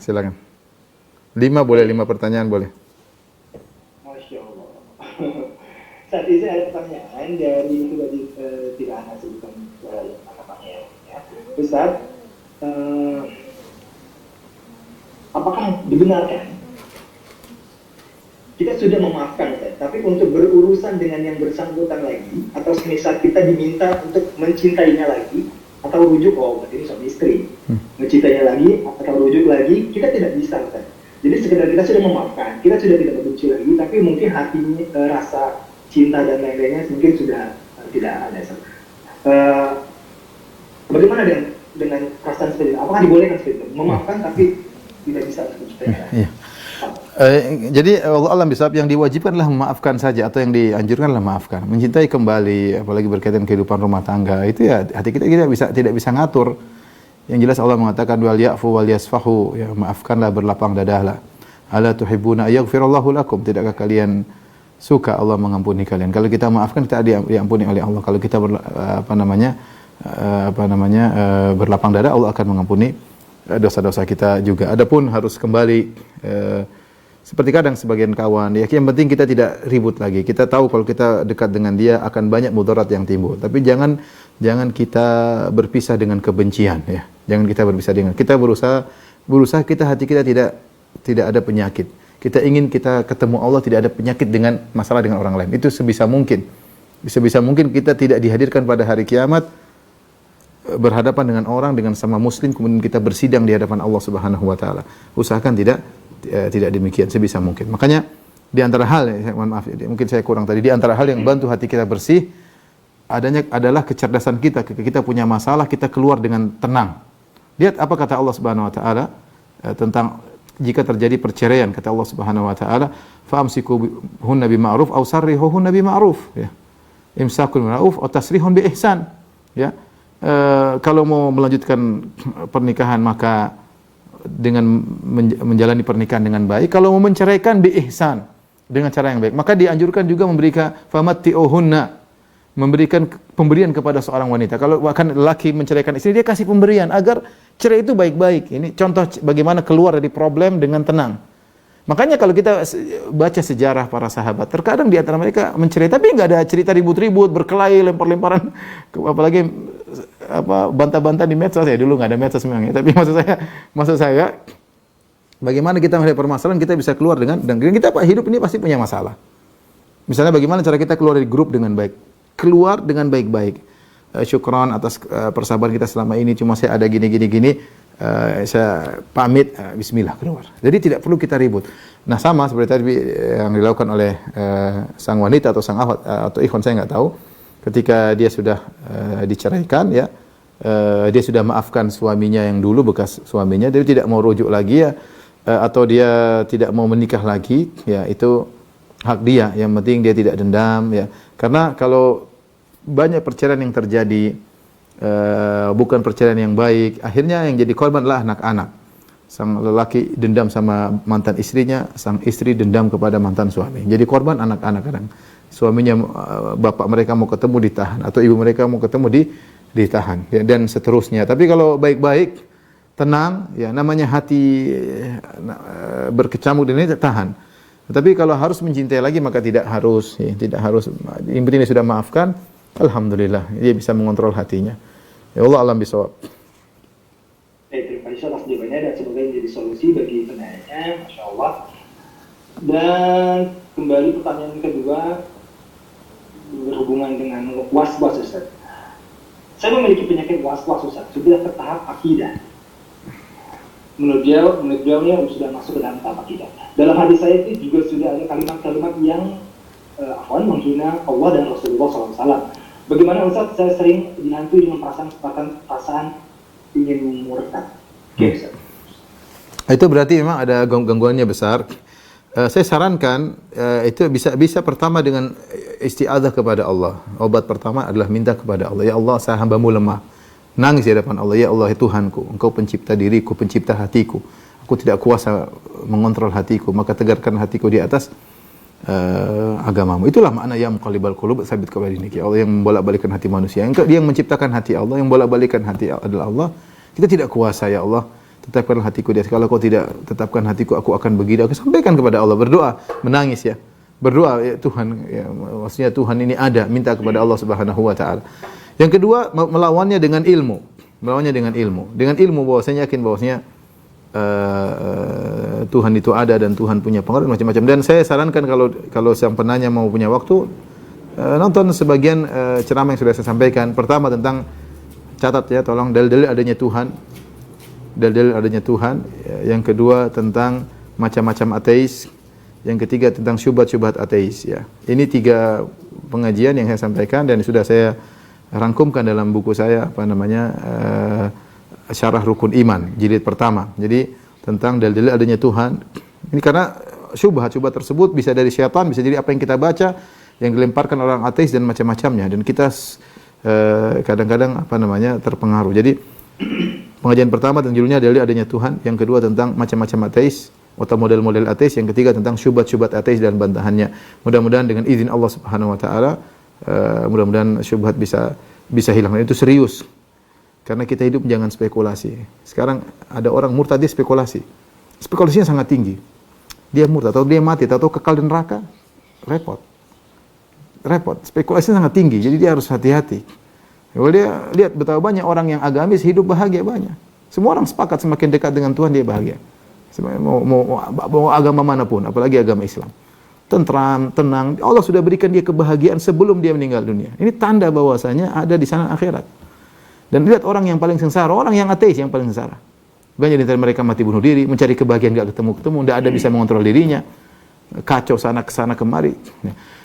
Silakan. 5 boleh, 5 pertanyaan boleh.
Masya Allah. Saat izin ada pertanyaan dari itu tadi tidak Ana sebutkan namanya ya. Ustaz, apakah dibenarkan kita sudah memaafkan, tapi untuk berurusan dengan yang bersangkutan lagi, atau semisal kita diminta untuk mencintainya lagi, atau rujuk, berarti ini suami istri, mencintainya lagi atau rujuk lagi, kita tidak bisa, Ustaz. Jadi sekedar kita sudah memaafkan, kita sudah tidak membenci lagi, tapi mungkin hatinya, rasa cinta dan lain-lainnya mungkin sudah tidak ada, Ustaz. Bagaimana dengan perasaan seperti itu? Apakah dibolehkan seperti itu? Memaafkan tapi tidak bisa mencintainya.
Iya. Jadi Allah alam bisawab, yang diwajibkanlah memaafkan saja, atau yang dianjurkanlah maafkan. Mencintai kembali, apalagi berkaitan kehidupan rumah tangga, itu ya hati kita tidak bisa ngatur. Yang jelas Allah mengatakan wal ya'fu wal yasfahu, ya, maafkanlah, berlapang dadahlah. Ala tuhibbuna ayaghfirallahu lakum, tidakkah kalian suka Allah mengampuni kalian? Kalau kita maafkan, kita diampuni oleh Allah. Kalau kita berlapang dada, Allah akan mengampuni dosa-dosa kita juga. Adapun harus kembali, seperti kadang sebagian kawan, ya, yang penting kita tidak ribut lagi. Kita tahu kalau kita dekat dengan dia akan banyak mudarat yang timbul. Tapi jangan kita berpisah dengan kebencian, ya. Jangan kita berpisah dengan, kita berusaha kita, hati kita tidak ada penyakit. Kita ingin kita ketemu Allah tidak ada penyakit dengan masalah dengan orang lain. Itu sebisa mungkin. Sebisa mungkin kita tidak dihadirkan pada hari kiamat berhadapan dengan orang, dengan sama muslim, kemudian kita bersidang di hadapan Allah Subhanahu wa taala. Usahakan tidak demikian sebisa mungkin. Makanya di antara hal, mohon maaf, mungkin saya kurang tadi, di antara hal yang bantu hati kita bersih adalah kecerdasan kita. Ketika kita punya masalah, kita keluar dengan tenang. Lihat apa kata Allah Subhanahu wa taala tentang jika terjadi perceraian, kata Allah Subhanahu wa taala, "Fa'amsikuhunna bima'ruf aw sarrihuhunna bima'ruf." Ya. Imsakun bima'ruf aw tasrihun bi ihsan. Ya. Kalau mau melanjutkan pernikahan, maka dengan menjalani pernikahan dengan baik. Kalau mau menceraikan, bi ihsan, dengan cara yang baik. Maka dianjurkan juga memberikan famatti'uhunna, memberikan pemberian kepada seorang wanita. Kalau bahkan laki menceraikan istri, dia kasih pemberian agar cerai itu baik-baik. Ini contoh bagaimana keluar dari problem dengan tenang. Makanya kalau kita baca sejarah para sahabat, terkadang di antara mereka mencerai, tapi nggak ada cerita ribut-ribut, berkelahi, lempar-lemparan, apalagi bantah-bantah di medsos. Ya dulu nggak ada medsos memang, ya. Tapi maksud saya, bagaimana kita melihat permasalahan, kita bisa keluar dengan kita hidup ini pasti punya masalah. Misalnya bagaimana cara kita keluar dari grup dengan baik, keluar dengan baik-baik. Syukran atas persabaran kita selama ini, cuma saya ada gini. Saya pamit, bismillah, keluar. Jadi tidak perlu kita ribut. Nah, sama seperti tadi yang dilakukan oleh sang wanita atau sang akhwat atau ikhwan, saya nggak tahu, ketika dia sudah diceraikan, ya, dia sudah maafkan suaminya yang dulu, bekas suaminya, dia tidak mau rujuk lagi, ya, atau dia tidak mau menikah lagi, ya, itu hak dia. Yang penting dia tidak dendam, ya. Karena kalau banyak perceraian yang terjadi, bukan perceraian yang baik, akhirnya yang jadi korban adalah anak-anak. Sang lelaki dendam sama mantan istrinya, sang istri dendam kepada mantan suami. Jadi korban anak-anak kadang. Suaminya, bapak mereka mau ketemu, ditahan, atau ibu mereka mau ketemu, ditahan, ya, dan seterusnya. Tapi kalau baik-baik, tenang, ya, namanya hati berkecamuk dan ini tahan. Tapi kalau harus mencintai lagi, maka tidak harus, ya, tidak harus. Yang penting dia sudah maafkan, alhamdulillah, dia bisa mengontrol hatinya. Ya Allah alam bisawab.
Terima kasih atas jawabannya dan semoga menjadi solusi bagi penanya, Masya Allah. Dan kembali pertanyaan kedua berhubungan dengan was-was, Ustaz. Saya memiliki penyakit was-was, Ustaz, sudah ke tahap akidah. Menurut beliau sudah masuk ke dalam tahap akidah. Dalam hadis saya itu juga sudah ada kalimat-kalimat yang menghina Allah dan Rasulullah SAW. Bagaimana, Ustaz? Saya sering dihantui dengan perasaan ingin murtad. Oke, Ustaz.
Itu berarti memang ada gangguannya besar. Saya sarankan itu bisa pertama dengan isti'adzah kepada Allah. Obat pertama adalah minta kepada Allah. Ya Allah, saya hamba-Mu lemah. Nangis di hadapan Allah. Ya Allah, Tuhanku, Engkau pencipta diriku, pencipta hatiku. Aku tidak kuasa mengontrol hatiku, maka tegarkan hatiku di atas agamamu. Itulah makna ya muqallibal qulub tsabit qalbi dinik. Ya Allah yang membolak-balikkan hati manusia. Dia yang menciptakan hati Allah, yang bolak-balikkan hati adalah Allah. Kita tidak kuasa, ya Allah. Tetapkanlah hatiku di atas. Kalau Kau tidak tetapkan hatiku, aku akan begini. Aku sampaikan kepada Allah, berdoa, menangis, ya. Berdoa, ya Tuhan, ya, maksudnya Tuhan ini ada, minta kepada Allah Subhanahu wa taala. Yang kedua, melawannya dengan ilmu. Melawannya dengan ilmu. Dengan ilmu bahwasanya yakin bahwasanya Tuhan itu ada dan Tuhan punya pengaruh macam-macam. Dan saya sarankan kalau sang penanya mau punya waktu, nonton sebagian ceramah yang sudah saya sampaikan. Pertama tentang, catat ya, tolong, dalil-dalil adanya Tuhan. dalil adanya Tuhan, yang kedua tentang macam-macam ateis, yang ketiga tentang syubhat-syubhat ateis ya. Ini 3 pengajian yang saya sampaikan dan sudah saya rangkumkan dalam buku saya Syarah Rukun Iman jilid pertama. Jadi tentang dalil adanya Tuhan. Ini karena syubhat-syubhat tersebut bisa dari syaitan, bisa jadi apa yang kita baca yang dilemparkan orang ateis dan macam-macamnya, dan kita kadang-kadang terpengaruh. Jadi pengajian pertama tentang judulnya dalil adanya Tuhan, yang kedua tentang macam-macam ateis atau model-model ateis, yang ketiga tentang syubhat-syubhat ateis dan bantahannya. Mudah-mudahan dengan izin Allah Subhanahu wa taala mudah-mudahan syubhat bisa hilang. Dan itu serius. Karena kita hidup jangan spekulasi. Sekarang ada orang murtad, dia spekulasi. Spekulasinya sangat tinggi. Dia murtad atau dia mati atau kekal di neraka, repot. Spekulasinya sangat tinggi. Jadi dia harus hati-hati. Kalau dia lihat betapa banyak orang yang agamis hidup bahagia banyak. Semua orang sepakat semakin dekat dengan Tuhan dia bahagia. Mau agama manapun, apalagi agama Islam. Tentram, tenang. Allah sudah berikan dia kebahagiaan sebelum dia meninggal dunia. Ini tanda bahwasanya ada di sana akhirat. Dan lihat orang yang paling sengsara, orang yang ateis yang paling sengsara. Banyak di antara mereka mati bunuh diri, mencari kebahagiaan enggak ketemu-ketemu, enggak ada bisa mengontrol dirinya. Kacau sana ke sana kemari.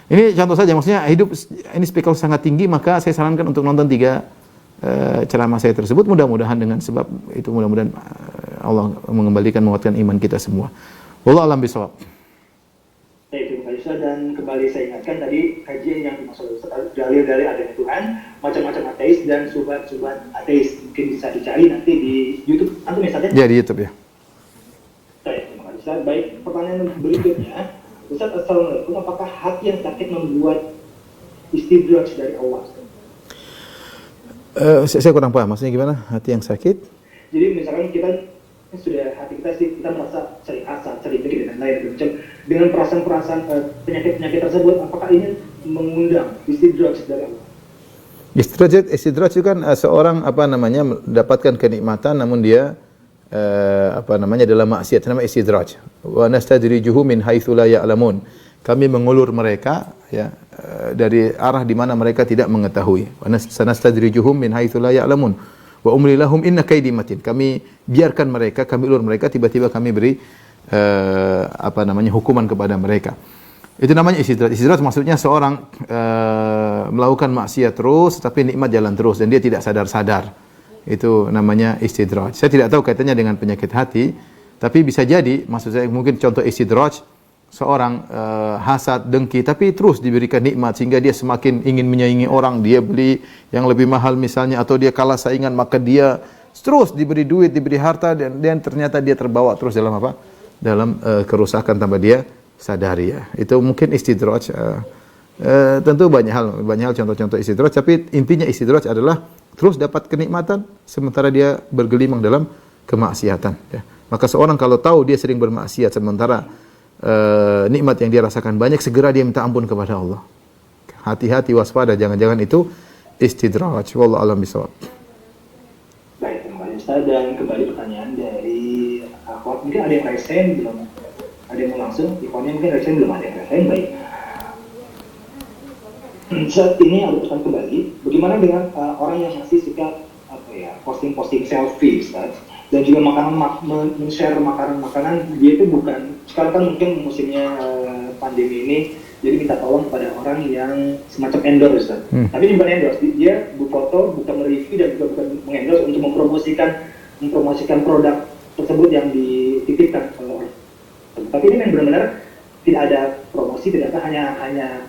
Ini contoh saja, maksudnya hidup ini spekulasi sangat tinggi, maka saya sarankan untuk nonton 3 ceramah saya tersebut. Mudah-mudahan dengan sebab itu mudah-mudahan Allah mengembalikan menguatkan iman kita semua. Wallahu a'lam bishawab.
Baik, terima kasih Ustaz, dan kembali saya ingatkan tadi kajian yang dimaksud Ustaz dalil-dalil adanya Tuhan, macam-macam ateis dan subhat-subhat ateis. Mungkin bisa dicari nanti di YouTube. Antum ya Ustaz?
Ya, di YouTube ya.
Baik, terima kasih Ustaz. Baik, pertanyaan berikutnya. Ustaz, assalamualaikum. Apakah hati yang sakit membuat istidraj dari Allah?
Saya kurang paham, maksudnya gimana? Hati yang sakit?
Jadi misalkan kita sudah hati kita merasa sering asa, sering pikir dan lain-lain macam dengan perasaan-perasaan penyakit-penyakit tersebut, apakah ini mengundang istidraj dari Allah?
Istidraj itu kan seorang mendapatkan kenikmatan namun dia dalam maksiat, namanya istidraj. Wa nastadrijuhum min haitsu la ya'lamun. Kami mengulur mereka ya dari arah di mana mereka tidak mengetahui. Wa nastadrijuhum min haitsu la ya'lamun. Wa umli lahum inna kaidi matin. Kami biarkan mereka, kami ulur mereka, tiba-tiba kami beri hukuman kepada mereka. Itu namanya istidraj. Istidraj maksudnya seorang melakukan maksiat terus tapi nikmat jalan terus dan dia tidak sadar-sadar. Itu namanya istidraj. Saya tidak tahu kaitannya dengan penyakit hati, tapi bisa jadi, maksud saya mungkin contoh istidraj, seorang hasad, dengki, tapi terus diberikan nikmat sehingga dia semakin ingin menyaingi orang, dia beli yang lebih mahal misalnya, atau dia kalah saingan maka dia terus diberi duit, diberi harta, dan ternyata dia terbawa terus dalam dalam kerusakan tanpa dia sadari ya. Itu mungkin istidraj. Tentu banyak hal contoh-contoh istidraj, tapi intinya istidraj adalah terus dapat kenikmatan sementara dia bergelimang dalam kemaksiatan ya. Maka seorang kalau tahu dia sering bermaksiat sementara nikmat yang dia rasakan banyak, segera dia minta ampun kepada Allah. Hati-hati, waspada, jangan-jangan itu istidraj. Wallahu a'lam bishawab.
Baik, terima kasih Ustaz, dan kembali pertanyaan dari akhwat. Mungkin ada yang resen belum, ada yang mau langsung, ikonnya mungkin resen belum ada yang resen. Baik. Saat ini ada pertanyaan kembali, bagaimana dengan orang yang masih suka posting-posting selfie, Ustaz, dan juga men-share makanan-makanan, dia itu bukan, sekarang kan mungkin musimnya pandemi ini, jadi minta tolong kepada orang yang semacam endorse, Ustaz. Tapi ini bukan endorse, dia berfoto, bukan mereview dan juga bukan mengendorse untuk mempromosikan produk tersebut yang dititipkan oleh orang. Tapi ini memang benar-benar tidak ada promosi, tidak ada hanya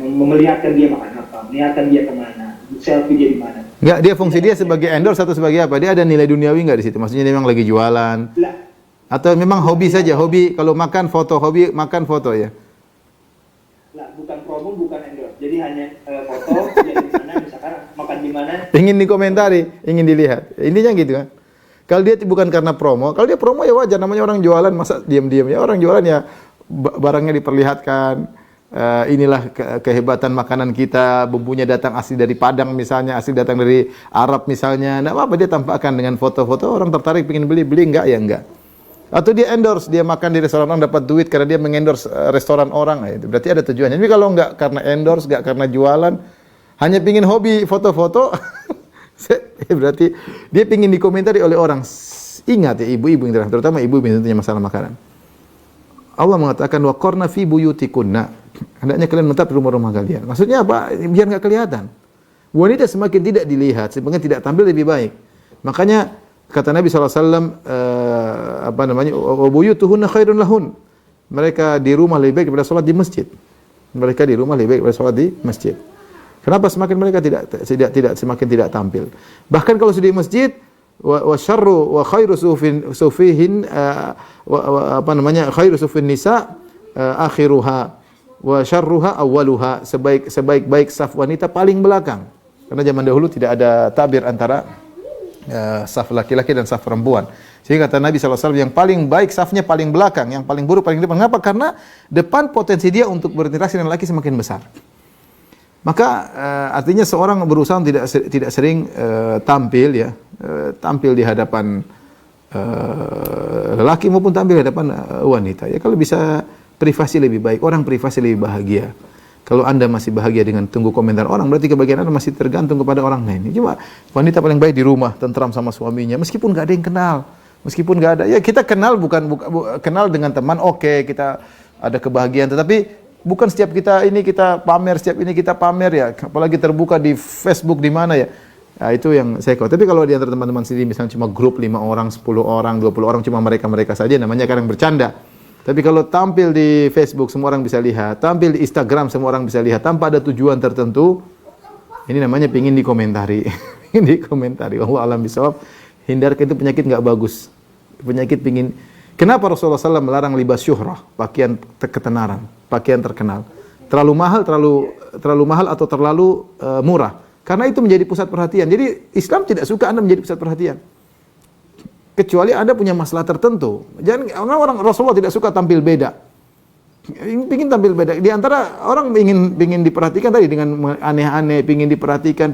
memelihatkan dia makan apa, melihatkan dia kemana, selfie dia di mana.
Enggak, dia fungsi dia sebagai endorse atau sebagai apa? Dia ada nilai duniawi enggak di situ? Maksudnya dia memang lagi jualan? Lah. Atau memang hobi saja, hobi kalau makan foto, hobi makan foto ya?
Lah, bukan promo, bukan endorse. Jadi hanya foto dia di mana, misalkan makan di mana. Ingin
dikomentari, ingin dilihat. Intinya gitu kan. Kalau dia bukan karena promo, kalau dia promo ya wajar, namanya orang jualan, masa diam-diam ya, orang jualan ya barangnya diperlihatkan. Inilah kehebatan makanan kita, bumbunya datang asli dari Padang misalnya, asli datang dari Arab misalnya, enggak apa-apa dia tampakkan dengan foto-foto, orang tertarik pengen beli enggak ya enggak. Atau dia endorse, dia makan di restoran orang dapat duit karena dia mengendorse restoran orang, itu berarti ada tujuannya. Tapi kalau enggak karena endorse, enggak karena jualan, hanya pengin hobi foto-foto, berarti dia pengin dikomentari oleh orang. Ingat ya ibu-ibu yang dirahmati, terutama ibu-ibu yang tentunya masalah makanan. Allah mengatakan wa qarna fi buyutikunna. Hendaknya kalian menetap di rumah-rumah kalian. Maksudnya apa? Biar enggak kelihatan. Wanita semakin tidak dilihat, semakin tidak tampil lebih baik. Makanya kata Nabi SAW, apa namanya? Wa buyutuhunna khairun lahun. Mereka di rumah lebih baik daripada salat di masjid. Mereka di rumah lebih baik daripada salat di masjid. Kenapa semakin mereka tidak semakin tidak tampil? Bahkan kalau sudah di masjid, wa syarru wa khairu sufihin apa namanya? Khairu sufin nisa akhiruha wa syarruha awwaluha. Sebaik-baik saf wanita paling belakang. Karena zaman dahulu tidak ada tabir antara saf laki-laki dan saf perempuan. Sehingga kata Nabi SAW yang paling baik safnya paling belakang, yang paling buruk paling depan. Kenapa? Karena depan potensi dia untuk berinteraksi dengan laki semakin besar. Maka artinya seorang berusaha tidak sering tampil ya, tampil di hadapan lelaki maupun tampil di hadapan wanita. Ya kalau bisa privasi lebih baik, orang privasi lebih bahagia. Kalau Anda masih bahagia dengan tunggu komentar orang, berarti kebahagiaan Anda masih tergantung kepada orang lain. Cuma wanita paling baik di rumah, tentram sama suaminya, meskipun gak ada yang kenal. Meskipun gak ada, ya kita kenal bukan kenal dengan teman, oke, kita ada kebahagiaan, tetapi bukan setiap kita ini kita pamer, setiap ini kita pamer ya, apalagi terbuka di Facebook di mana ya. Nah, itu yang saya khawatir. Tapi kalau di antara teman-teman sendiri misalnya cuma grup 5 orang, 10 orang, 20 orang cuma mereka-mereka saja, namanya kadang bercanda. Tapi kalau tampil di Facebook semua orang bisa lihat, tampil di Instagram semua orang bisa lihat tanpa ada tujuan tertentu, ini namanya pingin dikomentari. Pingin dikomentari. Allah alam bisawab. Hindarkan itu penyakit enggak bagus. Penyakit pingin. Kenapa Rasulullah SAW melarang libas syuhrah, pakaian ketenaran, pakaian terkenal? Terlalu mahal atau terlalu murah. Karena itu menjadi pusat perhatian. Jadi Islam tidak suka Anda menjadi pusat perhatian. Kecuali Anda punya masalah tertentu. Jangan orang Rasulullah tidak suka tampil beda. Pingin tampil beda. Di antara orang ingin diperhatikan tadi dengan aneh-aneh, pingin diperhatikan,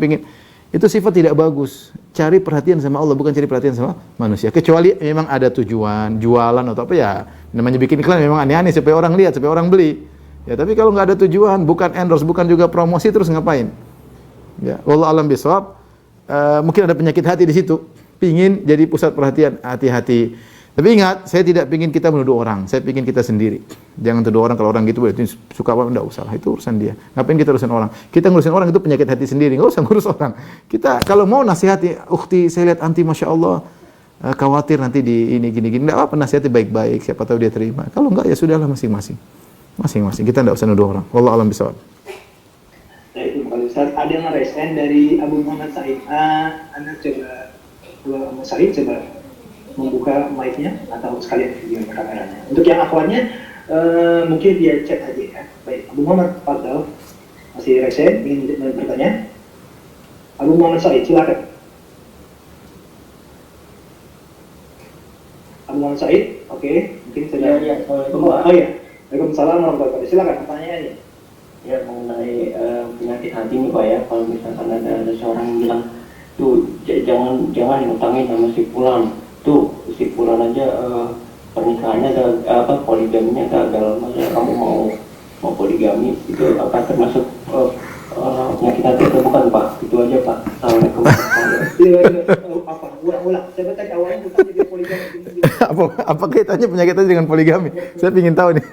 itu sifat tidak bagus. Cari perhatian sama Allah, bukan cari perhatian sama manusia. Kecuali memang ada tujuan, jualan atau apa ya. Namanya bikin iklan memang aneh-aneh supaya orang lihat, supaya orang beli. Ya, tapi kalau nggak ada tujuan, bukan endorse, bukan juga promosi, terus ngapain? Ya, wallahu alam bisawab. Mungkin ada penyakit hati di situ. Pingin jadi pusat perhatian, hati-hati. Tapi ingat, saya tidak pingin kita menuduh orang. Saya pingin kita sendiri. Jangan tuduh orang kalau orang gitu berarti suka apa, enggak usah. Itu urusan dia. Ngapain kita urusan orang? Kita ngurusin orang itu penyakit hati sendiri. Enggak usah ngurus orang. Kita kalau mau nasihati, "Ukhti, saya lihat anti Masya Allah khawatir nanti di ini gini-gini." Enggak apa-apa, nasihati baik-baik. Siapa tahu dia terima. Kalau enggak ya sudahlah masing-masing. Masing-masing. Kita enggak usah nuduh orang. Wallahu a'lam bishawab.
Ustaz, ada yang resen dari Abu Muhammad Said. Anda coba Mas Said coba membuka mic-nya atau sekalian videonya, kameranya. Untuk yang akhwatnya mungkin dia chat aja ya. Baik, Abu Muhammad Fadl masih resen ingin bertanya. Abu Muhammad Said, silakan. Abu Muhammad Said, oke, mungkin sudah.
Ya,
oh iya. Waalaikumsalam warahmatullahi wabarakatuh. Silakan pertanyaannya.
Ya, mengenai penyakit hati ini Pak ya, kalau misalkan ada seorang yang bilang tuh jangan ngutangin sama si Fulan, tuh si Fulan aja pernikahannya poligaminya gagal, masa kamu mau poligami, itu akan termasuk penyakit hati atau bukan Pak? Itu aja Pak. Assalamualaikum.
Apa? Ulang. Saya tadi awalnya bukannya dia poligami.
Apa kaitannya penyakit hati dengan poligami? Saya ingin tahu nih.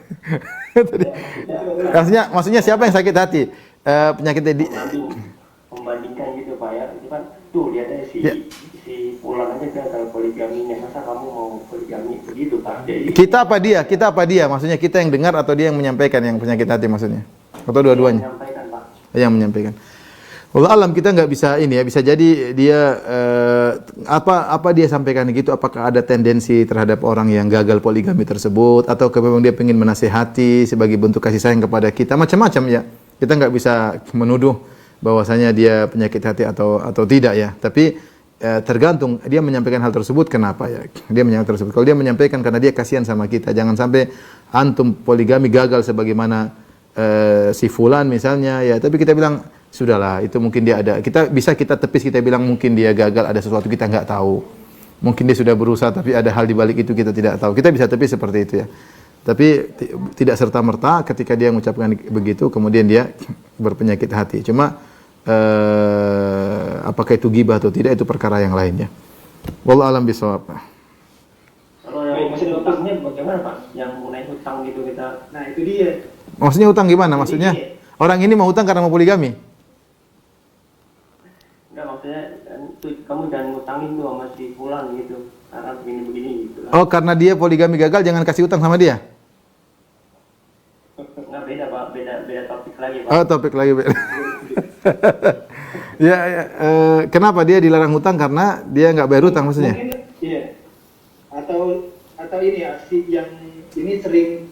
Tadi. Maksudnya siapa yang sakit hati? Penyakit tadi.
Membandingkan gitu Pak ya. Itu kan tuh lihat aja si Fulan aja gagal poligaminya, masa kamu mau poligami begitu Pak? Jadi,
Kita apa dia? Maksudnya kita yang dengar atau dia yang menyampaikan yang penyakit hati maksudnya? Atau dua-duanya?
menyampaikan Pak.
Yang menyampaikan. Wallah alam, kita nggak bisa ini ya, bisa jadi dia apa dia sampaikan gitu, apakah ada tendensi terhadap orang yang gagal poligami tersebut atau memang dia ingin menasihati sebagai bentuk kasih sayang kepada kita, macam-macam ya. Kita nggak bisa menuduh bahwasanya dia penyakit hati atau tidak ya. Tapi tergantung dia menyampaikan hal tersebut kenapa ya. Dia menyampaikan tersebut. Kalau dia menyampaikan karena dia kasihan sama kita, jangan sampai antum poligami gagal sebagaimana si fulan misalnya ya, tapi kita bilang sudahlah, itu mungkin dia ada, kita tepis, kita bilang mungkin dia gagal, ada sesuatu kita nggak tahu, mungkin dia sudah berusaha tapi ada hal di balik itu kita tidak tahu, kita bisa tepis seperti itu ya. Tapi tidak serta-merta ketika dia mengucapkan begitu kemudian dia berpenyakit hati. Cuma apakah itu ghibah atau tidak, itu perkara yang lainnya. Wallahu a'lam bishawab.
Bagaimana Pak? Yang mengenai hutang gitu kita.
Nah itu dia.
Maksudnya utang gimana? Maksudnya orang ini mau utang karena mau poligami?
Enggak, maksudnya kamu jangan ngutangin tuh sama si fulan gitu. Karena begini-begini gitu.
Oh, karena dia poligami gagal, jangan kasih utang sama dia?
Enggak, beda Pak, beda topik lagi Pak.
Oh, topik lagi. Ya, kenapa dia dilarang hutang? Karena dia nggak bayar hutang maksudnya?
Mungkin, iya. Atau ini ya, si yang ini sering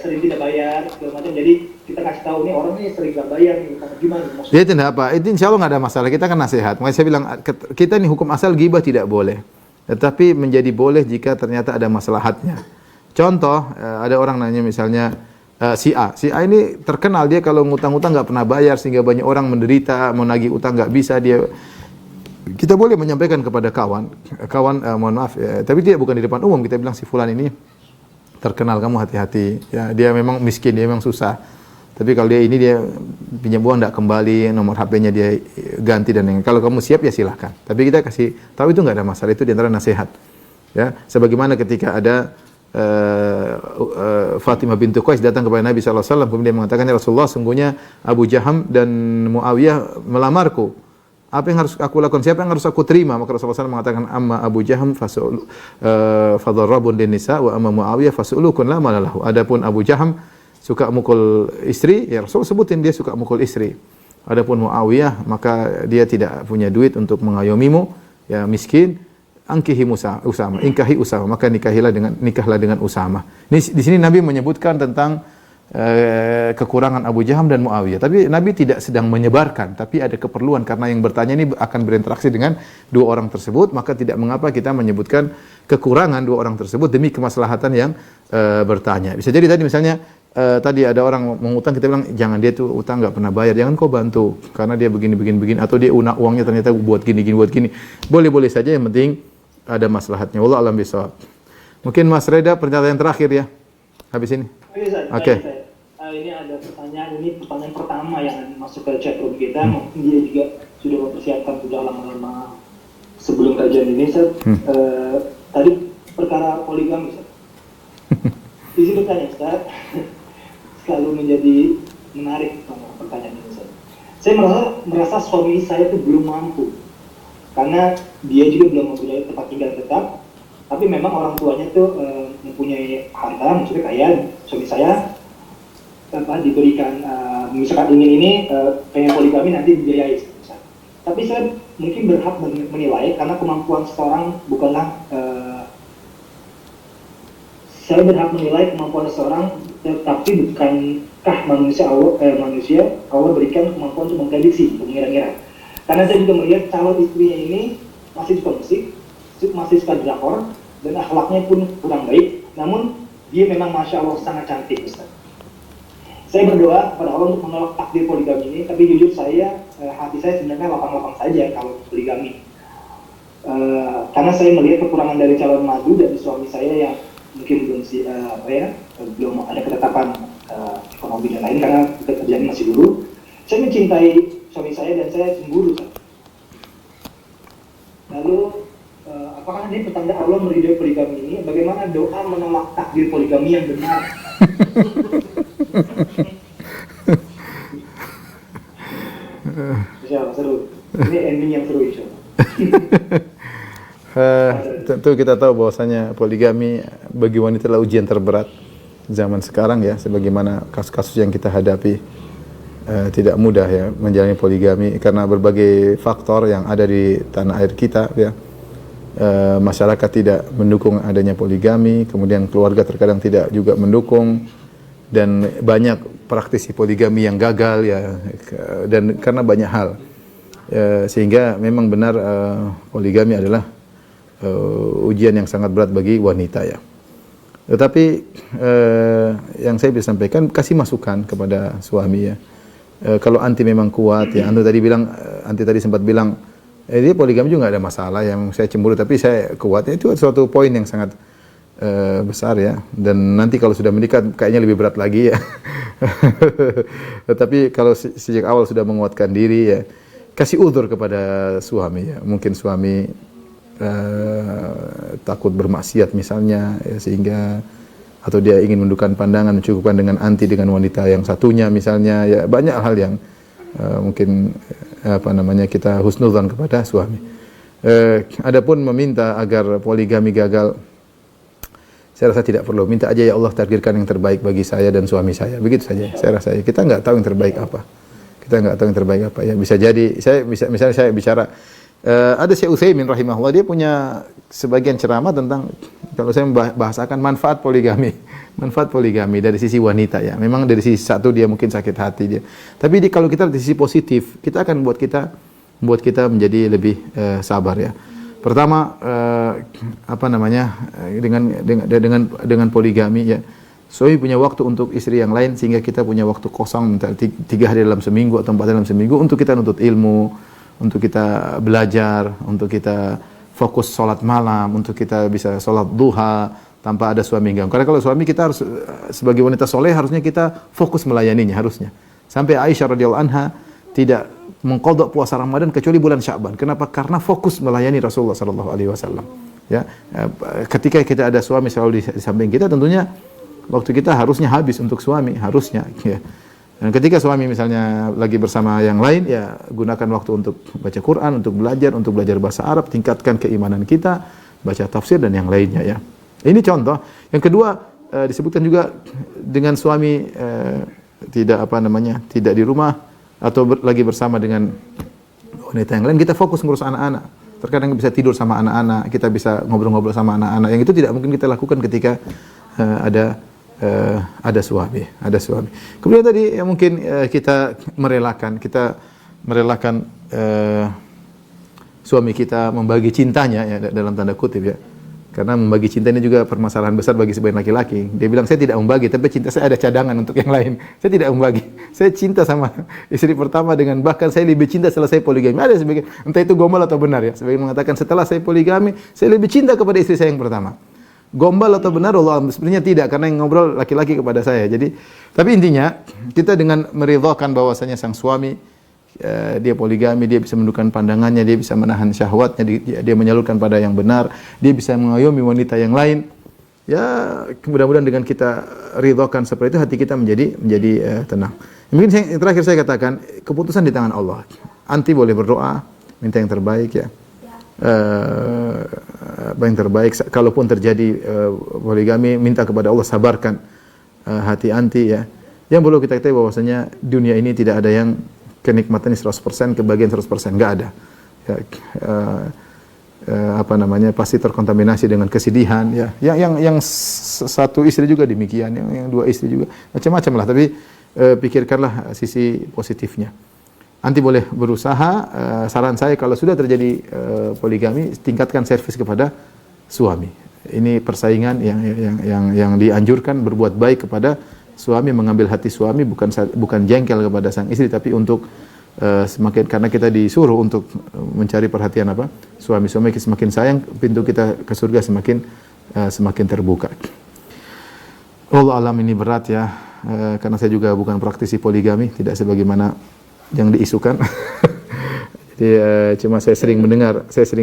sering tidak bayar segala macam. Jadi kita kasih tahu nih orang ini sering nggak bayar nih, gimana maksudnya?
Dia tidak apa. Itu insya Allah nggak ada masalah. Kita kan nasihat. Makanya saya bilang kita ini hukum asal ghibah tidak boleh. Tetapi menjadi boleh jika ternyata ada maslahatnya. Contoh, ada orang nanya misalnya si A ini terkenal dia kalau ngutang-utang nggak pernah bayar sehingga banyak orang menderita, mau nagih utang nggak bisa dia. Kita boleh menyampaikan kepada kawan, mohon maaf, tapi dia bukan di depan umum. Kita bilang si fulan ini terkenal, kamu hati-hati. Ya, dia memang miskin, dia memang susah. Tapi kalau dia pinjam uang tidak kembali, nomor HP-nya dia ganti dan yang. Kalau kamu siap ya silahkan. Tapi kita kasih tahu itu nggak ada masalah, itu diantara nasihat. Ya, sebagaimana ketika ada Fatimah bintu Qais datang kepada Nabi SAW, kemudian mengatakan, ya Rasulullah, sungguhnya Abu Jaham dan Muawiyah melamarku. Apa yang harus aku lakukan? Siapa yang harus aku terima? Maka Rasulullah SAW mengatakan, amma Abu Jaham fadarrabun linisa wa amma Muawiyah fasulukun la malalahu. Adapun Abu Jaham suka mukul istri, ya Rasul sebutin dia suka mukul istri. Adapun Muawiyah, maka dia tidak punya duit untuk mengayomimu, ya miskin. Angkihi Usama, ingkahi Usama, maka nikahlah dengan Usama. Di sini Nabi menyebutkan tentang kekurangan Abu Jaham dan Muawiyah. Tapi Nabi tidak sedang menyebarkan, tapi ada keperluan karena yang bertanya ini akan berinteraksi dengan dua orang tersebut, maka tidak mengapa kita menyebutkan kekurangan dua orang tersebut demi kemaslahatan yang bertanya. Bisa jadi tadi misalnya tadi ada orang mengutang, kita bilang jangan, dia tuh utang nggak pernah bayar, jangan kau bantu karena dia begini, atau dia uangnya ternyata buat gini. Boleh saja, yang penting ada maslahatnya. Wallahu a'lam bishawab. Mungkin Mas Reda pernyataan terakhir ya. Habis ini. Oke.
Ini ada pertanyaan pertama yang masuk ke chat room kita. Mungkin dia juga sudah mempersiapkan sudah lama-lama sebelum kajian ini, Ustaz. Tadi perkara poligami, Ustaz. Izin bertanya, Ustaz. Selalu menjadi menarik pertanyaan ini, Ustaz. Saya merasa suami saya itu belum mampu. Karena dia juga belum mempunyai tempat tinggal tetap, tapi memang orang tuanya tuh mempunyai harta, maksudnya kaya. Suami saya diberikan, misalkan ini pengen poligami nanti dibiayai. Tapi saya mungkin berhak menilai karena kemampuan seseorang bukanlah saya berhak menilai kemampuan seseorang, tapi bukankah manusia Allah berikan kemampuan untuk memprediksi, untuk mengira-ngira. Karena saya juga melihat calon istrinya ini masih suka musik, masih suka drakor, dan akhlaknya pun kurang baik. Namun dia memang masya Allah sangat cantik, Ustaz. Saya berdoa kepada Allah untuk menolak takdir poligami ini, tapi jujur saya hati saya sebenarnya lapang-lapang saja kalau poligami. Karena saya melihat kekurangan dari calon madu dari suami saya yang mungkin belum ada ketetapan ekonomi dan lain, karena pekerjaan masih dulu. Saya mencintai suami saya dan saya cemburu. Lalu apakah ini petanda Allah meridai poligami ini? Bagaimana doa menolak takdir poligami yang benar? Insyaallah seru. Ini ending yang seru, insyaallah.
Tentu kita tahu bahwasanya poligami bagi wanita adalah ujian terberat zaman sekarang ya, sebagaimana kasus-kasus yang kita hadapi. Tidak mudah ya menjalani poligami karena berbagai faktor yang ada di tanah air kita ya. Masyarakat tidak mendukung adanya poligami, kemudian keluarga terkadang tidak juga mendukung, dan banyak praktisi poligami yang gagal ya, dan karena banyak hal sehingga memang benar poligami adalah ujian yang sangat berat bagi wanita ya. Tetapi yang saya bisa sampaikan, kasih masukan kepada suami ya. Kalau anti memang kuat ya, anti tadi sempat bilang dia poligami juga nggak ada masalah, yang saya cemburu tapi saya kuat ya, itu suatu poin yang sangat besar ya. Dan nanti kalau sudah menikah kayaknya lebih berat lagi ya. Tetapi kalau sejak awal sudah menguatkan diri ya, kasih uzur kepada suami ya. Mungkin suami takut bermaksiat misalnya, ya, sehingga atau dia ingin menundukkan pandangan, mencukupkan dengan anti dengan wanita yang satunya misalnya, ya banyak hal yang mungkin kita husnudzon kepada suami. Adapun meminta agar poligami gagal, saya rasa tidak perlu. Minta aja, ya Allah takdirkan yang terbaik bagi saya dan suami saya. Begitu saja. Saya rasa kita nggak tahu yang terbaik apa. Kita nggak tahu yang terbaik apa ya. Bisa jadi misalnya saya bicara ada Syekh Utsaimin rahimahullah, dia punya sebagian ceramah tentang, kalau saya membahasakan manfaat poligami. Manfaat poligami dari sisi wanita ya. Memang dari sisi satu dia mungkin sakit hati dia. Tapi kalau kita dari sisi positif, kita akan buat kita menjadi lebih sabar ya. Pertama dengan poligami ya. Suami punya waktu untuk istri yang lain, sehingga kita punya waktu kosong 3 hari dalam seminggu atau 4 hari dalam seminggu untuk kita nuntut ilmu, untuk kita belajar, untuk kita fokus sholat malam, untuk kita bisa sholat duha tanpa ada suami ganggu. Karena kalau suami, kita harus sebagai wanita soleh harusnya kita fokus melayaninya harusnya. Sampai Aisyah radhiyallahu anha tidak mengqadha puasa Ramadan kecuali bulan Sya'ban. Kenapa? Karena fokus melayani Rasulullah sallallahu alaihi wasallam. Ya, ketika kita ada suami selalu di samping kita, tentunya waktu kita harusnya habis untuk suami, harusnya ya. Dan ketika suami misalnya lagi bersama yang lain, ya gunakan waktu untuk baca Quran, untuk belajar bahasa Arab, tingkatkan keimanan kita, baca tafsir dan yang lainnya ya. Ini contoh. Yang kedua, disebutkan juga dengan suami tidak di rumah atau lagi bersama dengan wanita yang lain, kita fokus ngurus anak-anak. Terkadang bisa tidur sama anak-anak, kita bisa ngobrol-ngobrol sama anak-anak. Yang itu tidak mungkin kita lakukan ketika ada suami. Kemudian tadi mungkin kita merelakan suami kita membagi cintanya ya, dalam tanda kutip ya. Karena membagi cinta ini juga permasalahan besar bagi sebagian laki-laki. Dia bilang, saya tidak membagi, tapi cinta saya ada cadangan untuk yang lain. Saya tidak membagi. Saya cinta sama istri pertama bahkan saya lebih cinta setelah saya poligami. Ada sebagian, entah itu gombal atau benar ya. Sebagian mengatakan setelah saya poligami, saya lebih cinta kepada istri saya yang pertama. Gombal atau benar, Allah sebenarnya tidak, karena yang ngobrol laki-laki kepada saya. Jadi, tapi intinya kita dengan meridhakan bahwasanya sang suami dia poligami, dia bisa menundukkan pandangannya, dia bisa menahan syahwatnya, dia menyalurkan pada yang benar, dia bisa mengayomi wanita yang lain. Ya, mudah-mudahan dengan kita ridhakan seperti itu, hati kita menjadi tenang. Mungkin yang terakhir saya katakan, keputusan di tangan Allah. Anti boleh berdoa, minta yang terbaik ya. Yang terbaik, kalaupun terjadi poligami, minta kepada Allah, sabarkan hati anti ya. Yang perlu kita ketahui bahwasanya dunia ini tidak ada yang kenikmatannya 100%, kebahagiaan 100%, enggak ada. Ya, pasti terkontaminasi dengan kesedihan ya. Yang satu istri juga demikian, yang 2 istri juga macam-macam lah, tapi pikirkanlah sisi positifnya. Anti boleh berusaha, saran saya kalau sudah terjadi poligami, tingkatkan servis kepada suami. Ini persaingan yang dianjurkan, berbuat baik kepada suami, mengambil hati suami, bukan jengkel kepada sang istri, tapi untuk semakin, karena kita disuruh untuk mencari perhatian suami semakin sayang, pintu kita ke surga semakin terbuka. Allah alam, ini berat ya, karena saya juga bukan praktisi poligami, tidak sebagaimana yang diisukan. Jadi cuma saya sering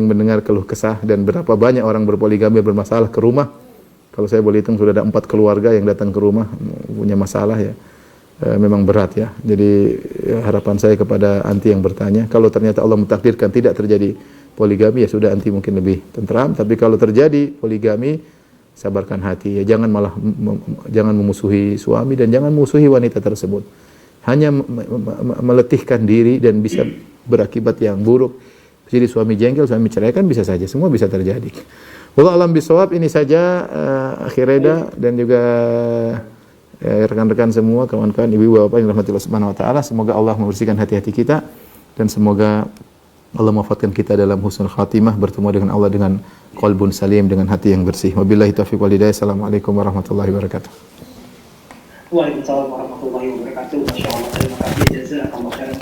mendengar keluh kesah, dan berapa banyak orang berpoligami bermasalah ke rumah. Kalau saya boleh hitung sudah ada 4 keluarga yang datang ke rumah punya masalah ya. Memang berat ya. Jadi harapan saya kepada anti yang bertanya, kalau ternyata Allah mentakdirkan tidak terjadi poligami, ya sudah, anti mungkin lebih tentram. Tapi kalau terjadi poligami, sabarkan hati ya. Jangan memusuhi suami dan jangan memusuhi wanita tersebut. Hanya meletihkan diri dan bisa berakibat yang buruk. Jadi suami jengkel, suami ceraikan, bisa saja, semua bisa terjadi. Wallahu a'lam bishawab. Ini saja akhirnya, dan juga rekan-rekan semua, kawan-kawan, ibu-ibu, bapak yang dirahmati Allah Subhanahu wa taala, semoga Allah membersihkan hati-hati kita, dan semoga Allah mewafatkan kita dalam husnul khatimah, bertemu dengan Allah dengan qalbun salim, dengan hati yang bersih. Wabillahi taufiq wal hidayah. Assalamualaikum warahmatullahi wabarakatuh.
Waalaikumsalam warahmatullahi wabarakatuh. Masyaallah, terima kasih, jazakallahu khairan.